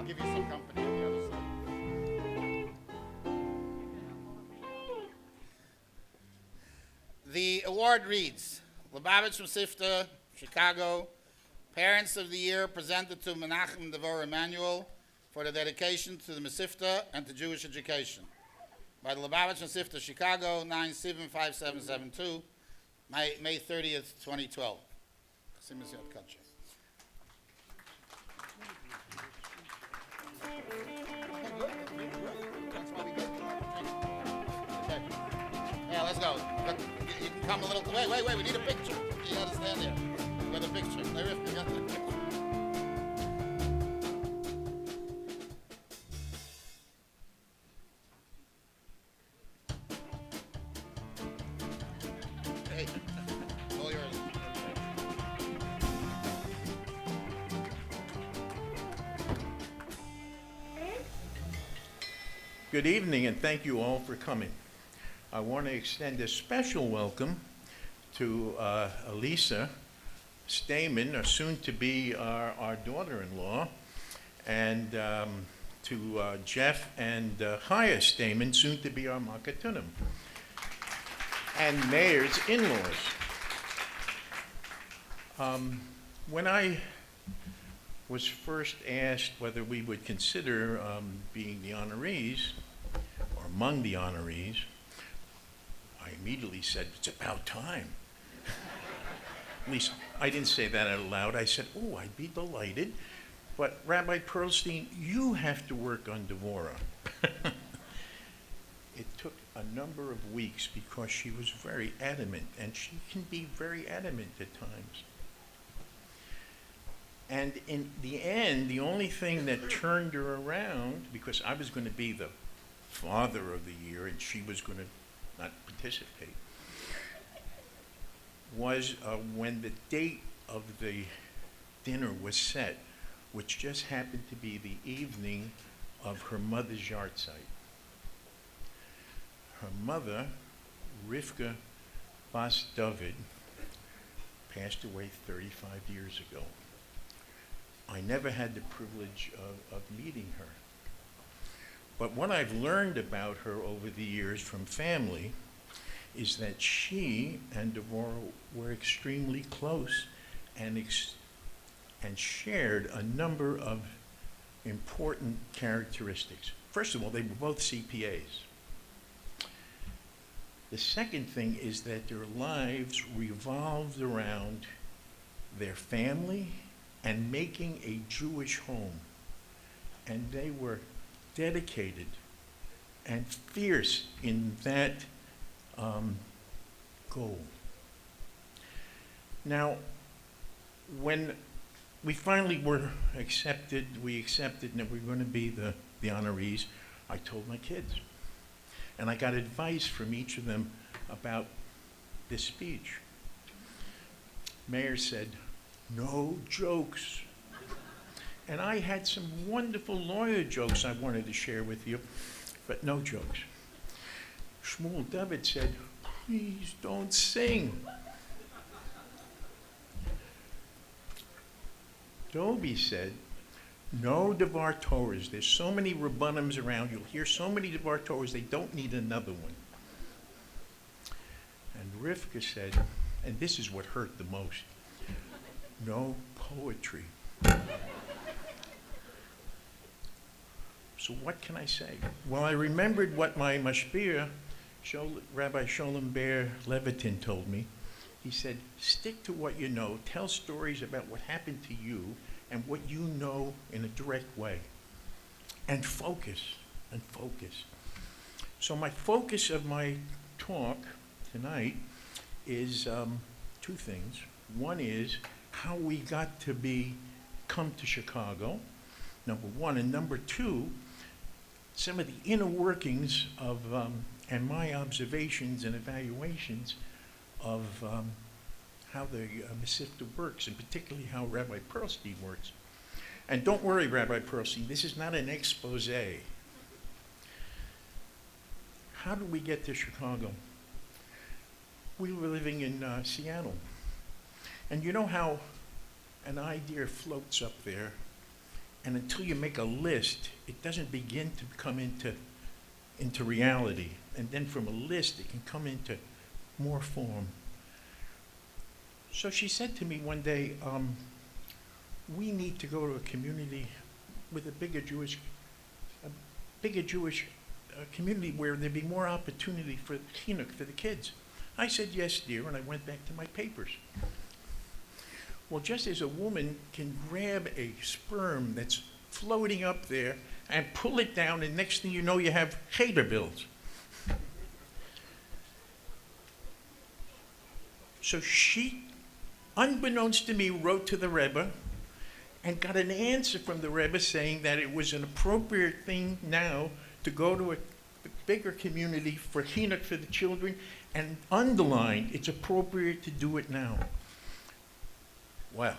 give you some company on the other side. The award reads, Lubavitch Mesivta, Chicago, Parents of the Year presented to Menachem and Devorah Emanuel for the dedication to the Mesivta and to Jewish education. By the Lubavitch Mesivta, Chicago, 9-7-5772, May 30th, 2012. Yeah, let's go. You can come a little. Wait, we need a picture. You gotta stand there. We got a picture. There is, we got the picture. Hey, all yours. Good evening, and thank you all for coming. I want to extend a special welcome to Elisa Stamen, or soon to be our daughter-in-law, and to Jeff and Chaya Stamen, soon to be our Makatunim, and Mayor's in-laws. When I was first asked whether we would consider being the honorees, or among the honorees, I immediately said, it's about time. At least I didn't say that out loud. I said, oh, I'd be delighted. But Rabbi Perlstein, you have to work on Devorah. It took a number of weeks because she was very adamant, and she can be very adamant at times. And in the end, the only thing that turned her around, because I was going to be the father of the year and she was going to not participate, was when the date of the dinner was set, which just happened to be the evening of her mother's yahrzeit. Her mother, Rivka Bas David, passed away 35 years ago. I never had the privilege of meeting her. But what I've learned about her over the years from family is that she and Devorah were extremely close and shared a number of important characteristics. First of all, they were both CPAs. The second thing is that their lives revolved around their family and making a Jewish home. And they were dedicated and fierce in that goal. Now, when we finally were accepted. We accepted that we were going to be the honorees. I told my kids. And I got advice from each of them about this speech. Mayor said, no jokes. And I had some wonderful lawyer jokes I wanted to share with you, but no jokes. Shmuel David said, please don't sing. Doby said, no Devar Torahs. There's so many Rabbanims around. You'll hear so many Devar Torahs, they don't need another one. And Rivka said, and this is what hurt the most, no poetry. So what can I say? Well, I remembered what my mashpia, Rabbi Sholem Ber Levitin, told me. He said, stick to what you know, tell stories about what happened to you and what you know in a direct way. And focus, and focus. So my focus of my talk tonight is two things. One is how we got to come to Chicago, number one. And number two, some of the inner workings of, and my observations and evaluations of how the Mesivta works, and particularly how Rabbi Pearlstein works. And don't worry, Rabbi Pearlstein, this is not an expose. How did we get to Chicago? We were living in Seattle. And you know how an idea floats up there, and until you make a list, it doesn't begin to come into reality. And then from a list, it can come into more form. So she said to me one day, we need to go to a community with a bigger Jewish community where there'd be more opportunity for chinuch for the kids. I said, yes, dear, and I went back to my papers. Well, just as a woman can grab a sperm that's floating up there and pull it down, and next thing you know, you have cheder bills. So she, unbeknownst to me, wrote to the Rebbe and got an answer from the Rebbe saying that it was an appropriate thing now to go to a bigger community for chinuch for the children, and underlined it's appropriate to do it now. Well,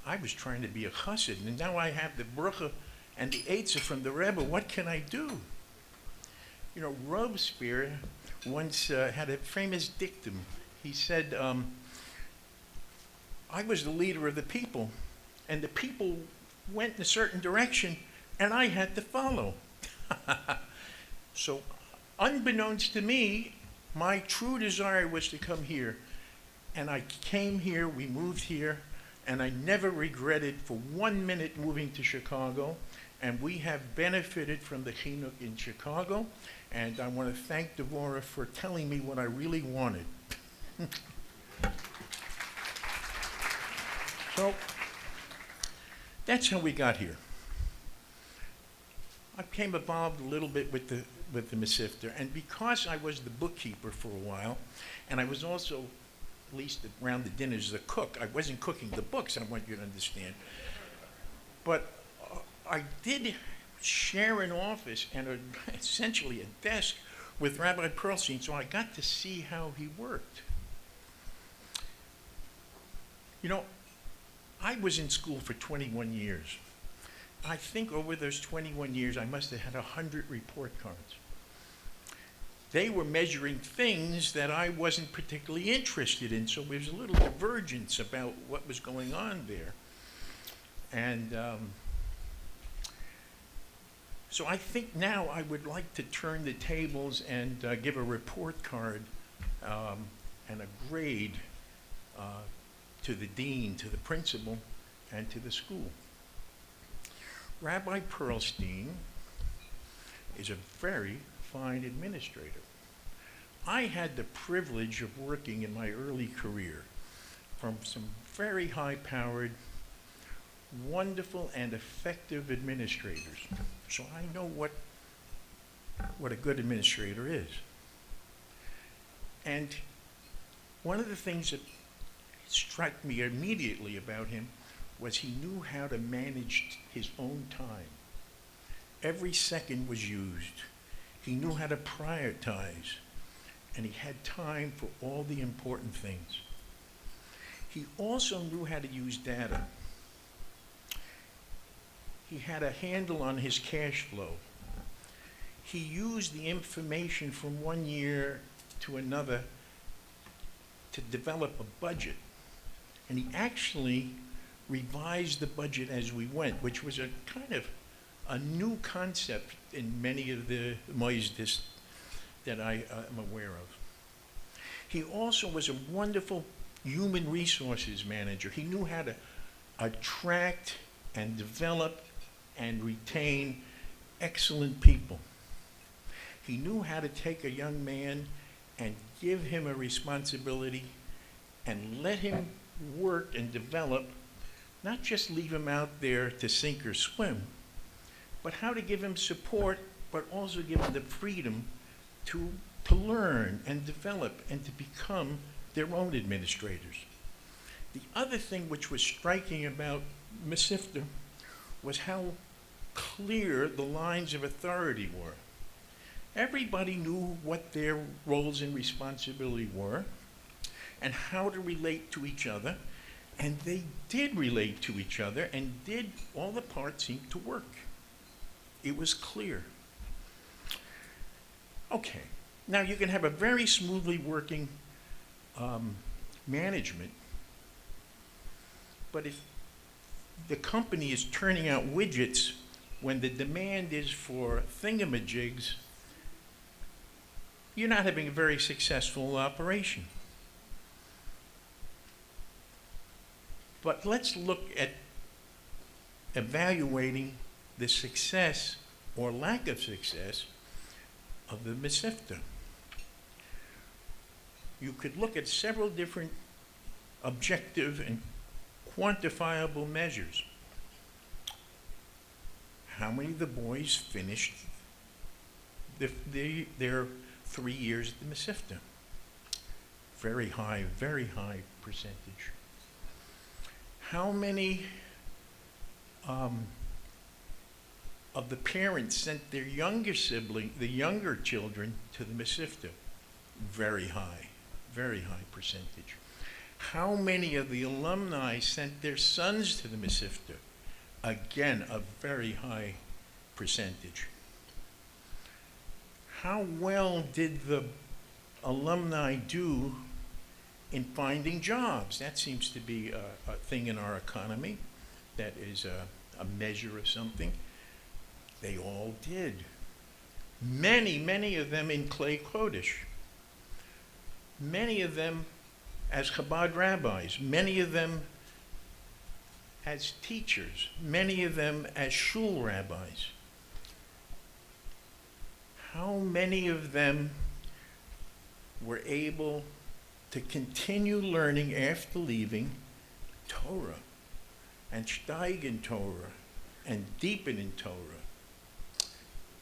I was trying to be a chassid, and now I have the bracha and the eitzah from the Rebbe. What can I do? You know, Robespierre once had a famous dictum. He said, I was the leader of the people, and the people went in a certain direction, and I had to follow. So, unbeknownst to me, my true desire was to come here. And I came here, we moved here, and I never regretted for 1 minute moving to Chicago. And we have benefited from the chinuch in Chicago. And I want to thank Devorah for telling me what I really wanted. So, that's how we got here. I became involved a little bit with the Mesivta, and because I was the bookkeeper for a while, and I was also, at least around the dinners, the cook. I wasn't cooking the books, I want you to understand. But I did share an office and essentially a desk with Rabbi Pearlstein, so I got to see how he worked. You know, I was in school for 21 years. I think over those 21 years, I must have had 100 report cards. They were measuring things that I wasn't particularly interested in, so there was a little divergence about what was going on there. And so I think now I would like to turn the tables and give a report card and a grade to the dean, to the principal, and to the school. Rabbi Pearlstein is a very fine administrator. I had the privilege of working in my early career from some very high-powered, wonderful and effective administrators. So I know what a good administrator is. And one of the things that struck me immediately about him was he knew how to manage his own time. Every second was used. He knew how to prioritize, and he had time for all the important things. He also knew how to use data. He had a handle on his cash flow. He used the information from one year to another to develop a budget. And he actually revised the budget as we went, which was a kind of a new concept in many of the moisdis that I am aware of. He also was a wonderful human resources manager. He knew how to attract and develop and retain excellent people. He knew how to take a young man and give him a responsibility and let him work and develop, not just leave him out there to sink or swim, but how to give him support, but also give him the freedom to learn and develop and to become their own administrators. The other thing which was striking about Mesivta was how clear the lines of authority were. Everybody knew what their roles and responsibility were and how to relate to each other, and they did relate to each other and did all the parts seem to work. It was clear. Okay, now you can have a very smoothly working management, but if the company is turning out widgets when the demand is for thingamajigs, you're not having a very successful operation. But let's look at evaluating the success or lack of success of the Mesivta. You could look at several different objective and quantifiable measures. How many of the boys finished their 3 years at the Mesivta? Very high percentage. How many of the parents sent their younger sibling, the younger children, to the Mesivta? Very high percentage. How many of the alumni sent their sons to the Mesivta? Again, a very high percentage. How well did the alumni do in finding jobs? That seems to be a thing in our economy that is a measure of something. They all did. Many of them in Clay Kodesh. Many of them as Chabad rabbis. Many of them as teachers. Many of them as shul rabbis. How many of them were able to continue learning after leaving Torah and steig in Torah and deepen in Torah?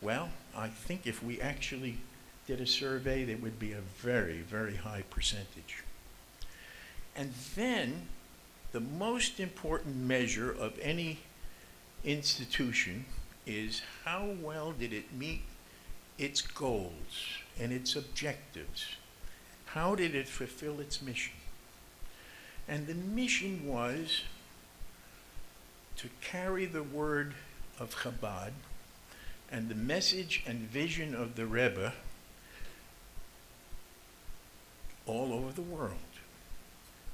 Well, I think if we actually did a survey, there would be a very high percentage. And then the most important measure of any institution is how well did it meet its goals and its objectives. How did it fulfill its mission? And the mission was to carry the word of Chabad and the message and vision of the Rebbe all over the world.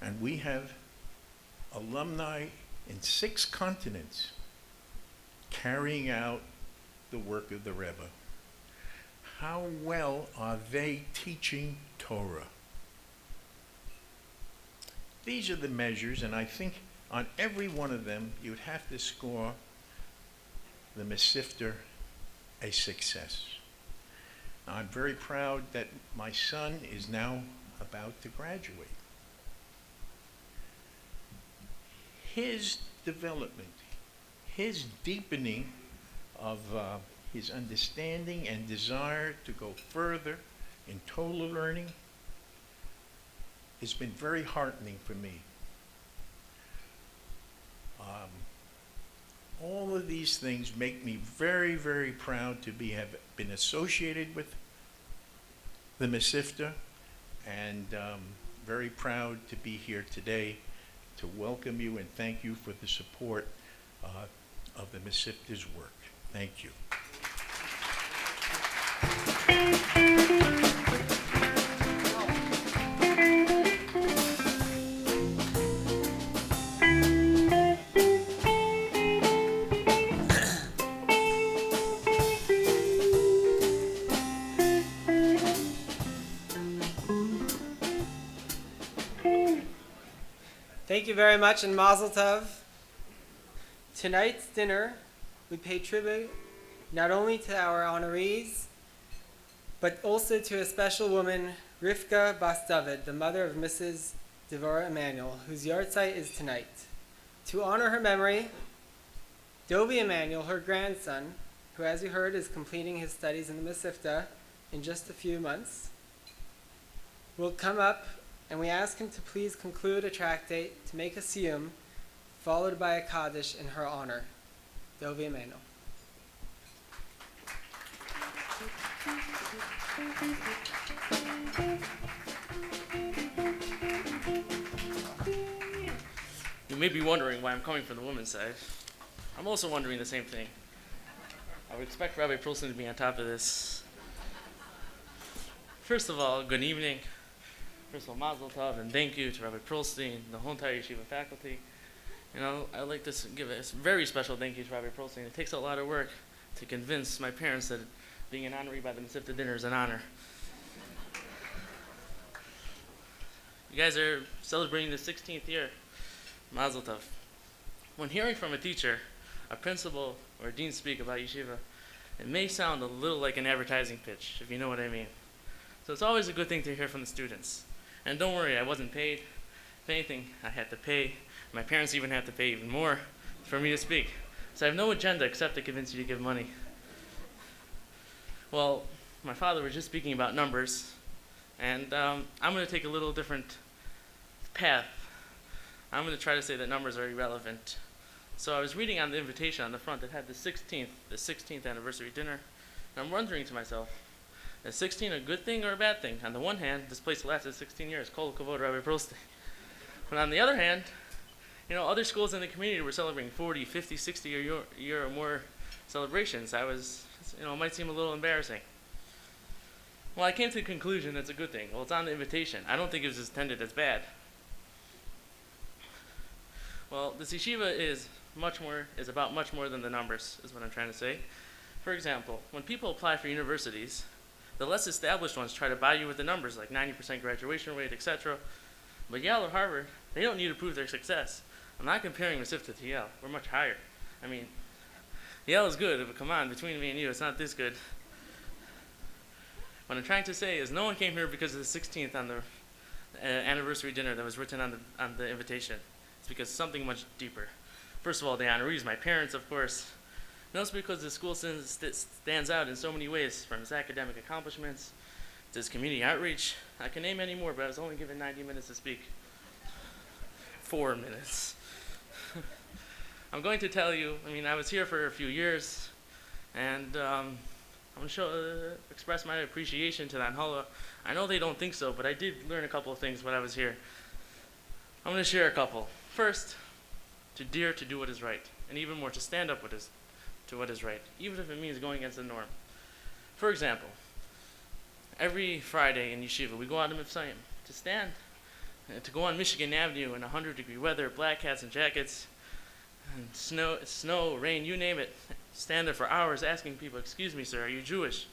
And we have alumni in 6 continents carrying out the work of the Rebbe. How well are they teaching Torah? These are the measures, and I think on every one of them, you'd have to score the Mesivta a success. Now, I'm very proud that my son is now about to graduate. His development, his deepening of his understanding and desire to go further in Torah learning has been very heartening for me. All of these things make me very, very proud to have been associated with the Mesivta, and very proud to be here today to welcome you and thank you for the support of the Mesivta's work. Thank you. Thank you very much, and Mazel Tov. Tonight's dinner, we pay tribute not only to our honorees, but also to a special woman, Rivka Bas David, the mother of Mrs. Devorah Emanuel, whose yahrzeit is tonight. To honor her memory, Dovi Emanuel, her grandson, who, as you heard, is completing his studies in the Mesivta in just a few months, will come up, and we ask him to please conclude a tractate to make a siyum, followed by a kaddish in her honor. Dovi Emanuel. You may be wondering why I'm coming from the women's side. I'm also wondering the same thing. I would expect Rabbi Perlstein to be on top of this. First of all, good evening. First of all, Mazel Tov, and thank you to Rabbi Perlstein, the whole entire yeshiva faculty. You know, I'd like to give a very special thank you to Rabbi Perlstein. It takes a lot of work to convince my parents that being an honoree by the Mesivta dinner is an honor. You guys are celebrating the 16th year. Mazel Tov. When hearing from a teacher, a principal, or a dean speak about yeshiva, it may sound a little like an advertising pitch, if you know what I mean. So it's always a good thing to hear from the students. And don't worry, I wasn't paid. If anything, I had to pay. My parents even had to pay even more for me to speak. So I have no agenda except to convince you to give money. Well, my father was just speaking about numbers, and I'm going to take a little different path. I'm going to try to say that numbers are irrelevant. So I was reading on the invitation on the front that had the 16th anniversary dinner, and I'm wondering to myself, is 16 a good thing or a bad thing? On the one hand, this place lasted 16 years, Kol Kavod Rabbi Perlstein. But on the other hand, you know, other schools in the community were celebrating 40, 50, 60 year or more celebrations. It might seem a little embarrassing. Well, I came to the conclusion it's a good thing. Well, it's on the invitation. I don't think it was intended as bad. Well, this yeshiva is about much more than the numbers, is what I'm trying to say. For example, when people apply for universities, the less established ones try to buy you with the numbers, like 90% graduation rate, etc. But Yale or Harvard, they don't need to prove their success. I'm not comparing Mesivta to Yale. We're much higher. I mean, Yale is good, but come on, between me and you, it's not this good. What I'm trying to say is no one came here because of the 16th on the anniversary dinner that was written on the invitation. It's because of something much deeper. First of all, the honorees, my parents, of course. And also because the school stands out in so many ways, from its academic accomplishments to its community outreach. I can name many more, but I was only given 90 minutes to speak. 4 minutes. I'm going to tell you, I was here for a few years, and I'm going to express my appreciation to the Anhala. I know they don't think so, but I did learn a couple of things when I was here. I'm going to share a couple. First, to dare to do what is right, and even more, to stand up to what is right, even if it means going against the norm. For example, every Friday in yeshiva, we go out to Mesivta to stand, to go on Michigan Avenue in 100-degree weather, black hats and jackets, and snow, rain, you name it. Stand there for hours asking people, "Excuse me, sir, are you Jewish?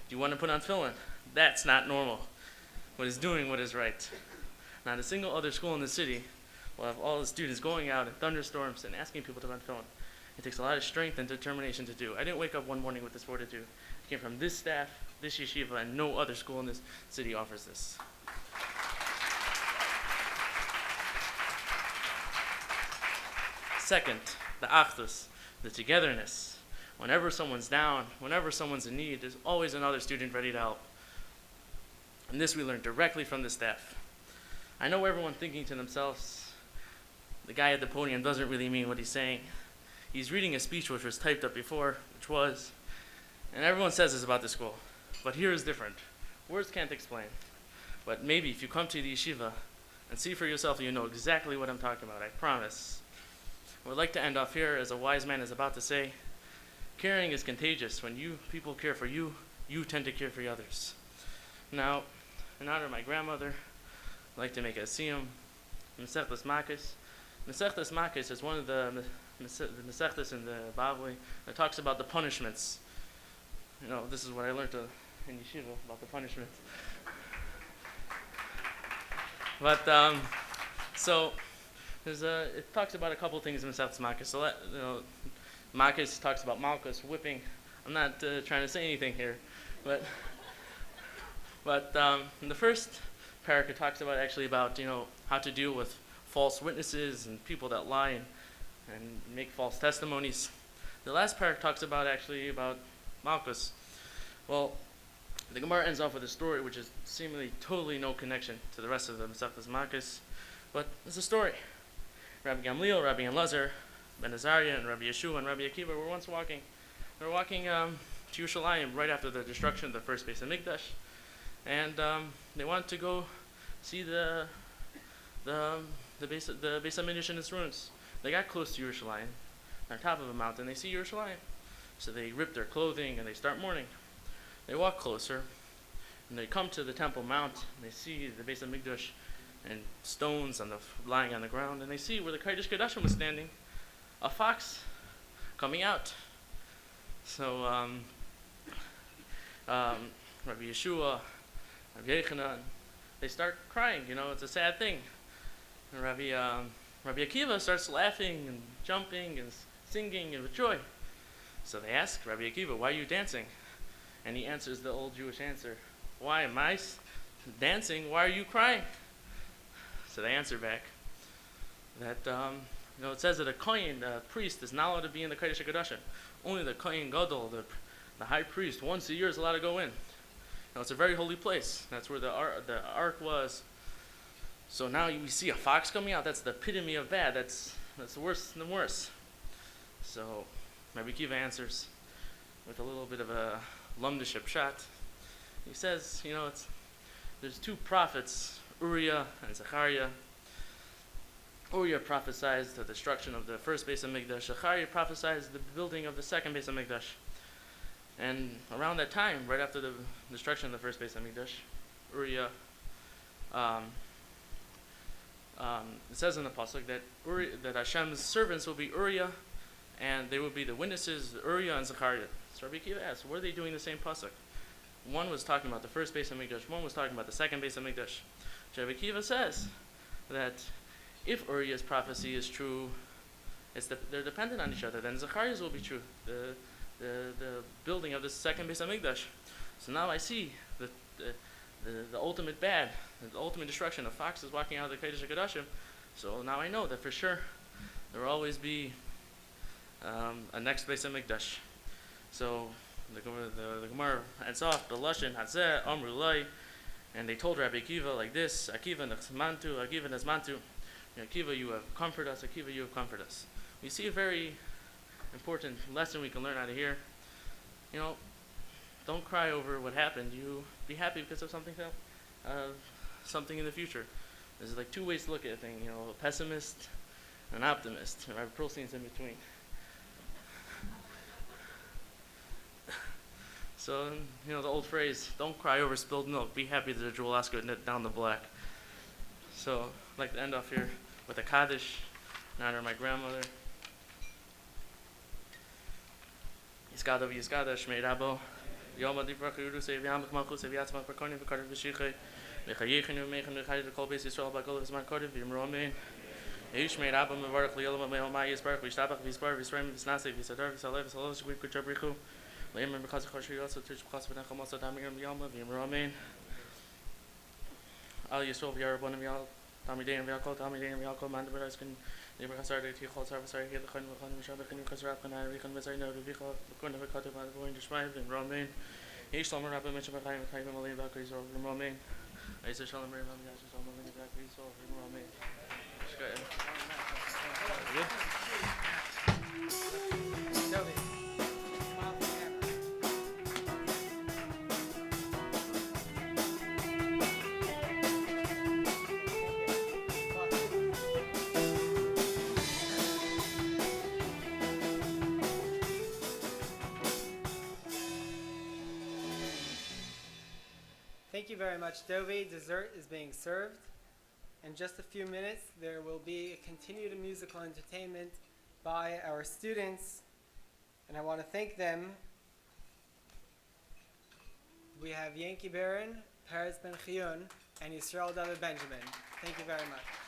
Do you want to put on tefillin?" That's not normal. What is doing what is right. Not a single other school in the city will have all the students going out in thunderstorms and asking people to put on tefillin. It takes a lot of strength and determination to do. I didn't wake up one morning with this fortitude. It came from this staff, this yeshiva, and no other school in this city offers this. Second, the achdus, the togetherness. Whenever someone's down, whenever someone's in need, there's always another student ready to help. And this we learned directly from the staff. I know everyone thinking to themselves, the guy at the podium doesn't really mean what he's saying. He's reading a speech which was typed up before, and everyone says this about the school, but here is different. Words can't explain. But maybe if you come to the yeshiva and see for yourself, you know exactly what I'm talking about, I promise. I would like to end off here, as a wise man is about to say, caring is contagious. When people care for you, you tend to care for others. Now, in honor of my grandmother, I'd like to make a siyum. Mesechtas Makos. Mesechtas Makos is one of the Mesechtas in the Bavli that talks about the punishments. You know, this is what I learned in yeshiva about the punishments. But so it talks about a couple things in Mesechtas Makos. So Makos talks about Malchus, whipping. I'm not trying to say anything here, but in the first parak it talks about how to deal with false witnesses and people that lie and make false testimonies. The last parak talks about Malchus. Well, the Gemara ends off with a story which is seemingly totally no connection to the rest of the Mesechtas Makos, but it's a story. Rabbi Gamliel, Rabbi Elazar, Ben Azariah, and Rabbi Yeshua and Rabbi Akiva were once walking. They were walking to Yerushalayim right after the destruction of the first Beis Hamikdash, and they wanted to go see the Beis Hamikdash in its ruins. They got close to Yerushalayim, on top of a mountain. They see Yerushalayim, so they rip their clothing and they start mourning. They walk closer, and they come to the Temple Mount, and they see the Beis Hamikdash and stones lying on the ground, and they see where the Kodesh Kodashim was standing, a fox coming out. So Rabbi Yeshua, Rabbi Yechanan, they start crying. It's a sad thing. And Rabbi Akiva starts laughing and jumping and singing and with joy. So they ask Rabbi Akiva, "Why are you dancing?" And he answers the old Jewish answer, "Why am I dancing? Why are you crying?" So they answer back that it says that a kohen, a priest, is not allowed to be in the Kodesh HaKodashim. Only the kohen gadol, the high priest, once a year is allowed to go in. It's a very holy place. That's where the ark was. So now we see a fox coming out. That's the epitome of bad. That's worse than worse. So Rabbi Akiva answers with a little bit of a lumdiship shot. He says, there's two prophets, Uriah and Zechariah. Uriah prophesied the destruction of the first Beis Hamikdash. Zechariah prophesied the building of the second Beis Hamikdash. And around that time, right after the destruction of the first Beis Hamikdash, Uriah, it says in the pasuk that Hashem's servants will be Uriah, and they will be the witnesses, Uriah and Zechariah. So Rabbi Akiva asked, what are they doing the same pasuk? One was talking about the first Beis Hamikdash, one was talking about the second Beis Hamikdash. Rabbi Akiva says that if Uriah's prophecy is true, they're dependent on each other, then Zechariah's will be true, the building of the second Beis Hamikdash. So now I see the ultimate bad, the ultimate destruction of foxes walking out of the Kodesh HaKodashim. So now I know that for sure there will always be a next Beis Hamikdash. So the Gemara ends off, B'Lashon Hazeh Amru Lai, and they told Rabbi Akiva like this, Akiva Nechmantu, Akiva Nezmantu, Akiva, you have comforted us, Akiva, you have comforted us. We see a very important lesson we can learn out of here. Don't cry over what happened. You be happy because of something in the future. There's like two ways to look at a thing, a pessimist and an optimist. Rabbi Pearlstein's in between. So, the old phrase, don't cry over spilled milk, be happy that a jewel Oscar down the black. So, I'd like to end off here with a Kaddish in honor of my grandmother. Yiskadav Yiskada Shmei Rabo, Yom Adivra Chirudu Sevyam Malchus Sevyatzma Perkoni V'Kardiv V'Shichei, V'Chayechenu Mechem V'Chayid Kol Beis Yisrael B'Gol V'Zman Kardiv V'Yimro Amen. Yish Shmei Rabo Mevarach Li'olam Me'ol Ma Yisbarach V'Yishtabach V'Yisbar V'Yisraim V'Snasei V'Yissadar V'Yisalev V'Yisalev Shkvib Kuchabrichu Le'emer B'Chaz Choshi Yotzo Tish B'Chaz V'Necham Oso Damigam V'Yalma V'Yimro Amen. Al Yisrael V'Yarabonim V'Yal Tamidein V'Yakol Tamidein V'Yakol Manda B'Razkin Never has started to hold service. I get the kind of Mishabach and Kazrak and I recon as I know the vehicle, the corner of a cut of the going to Shmive and Romain. Each summer, Rabbi mentioned about Kai Malay Bakris or Romain. I said, Shalom, Ram, Yash, Shalom, Bakris or Romain. Yeah. Toby, smile for the camera. Thank you very much, Dovey. Dessert is being served. In just a few minutes, there will be a continued musical entertainment by our students, and I want to thank them. We have Yankee Barron, Paris Ben Chiyun, and Yisrael David Benjamin. Thank you very much.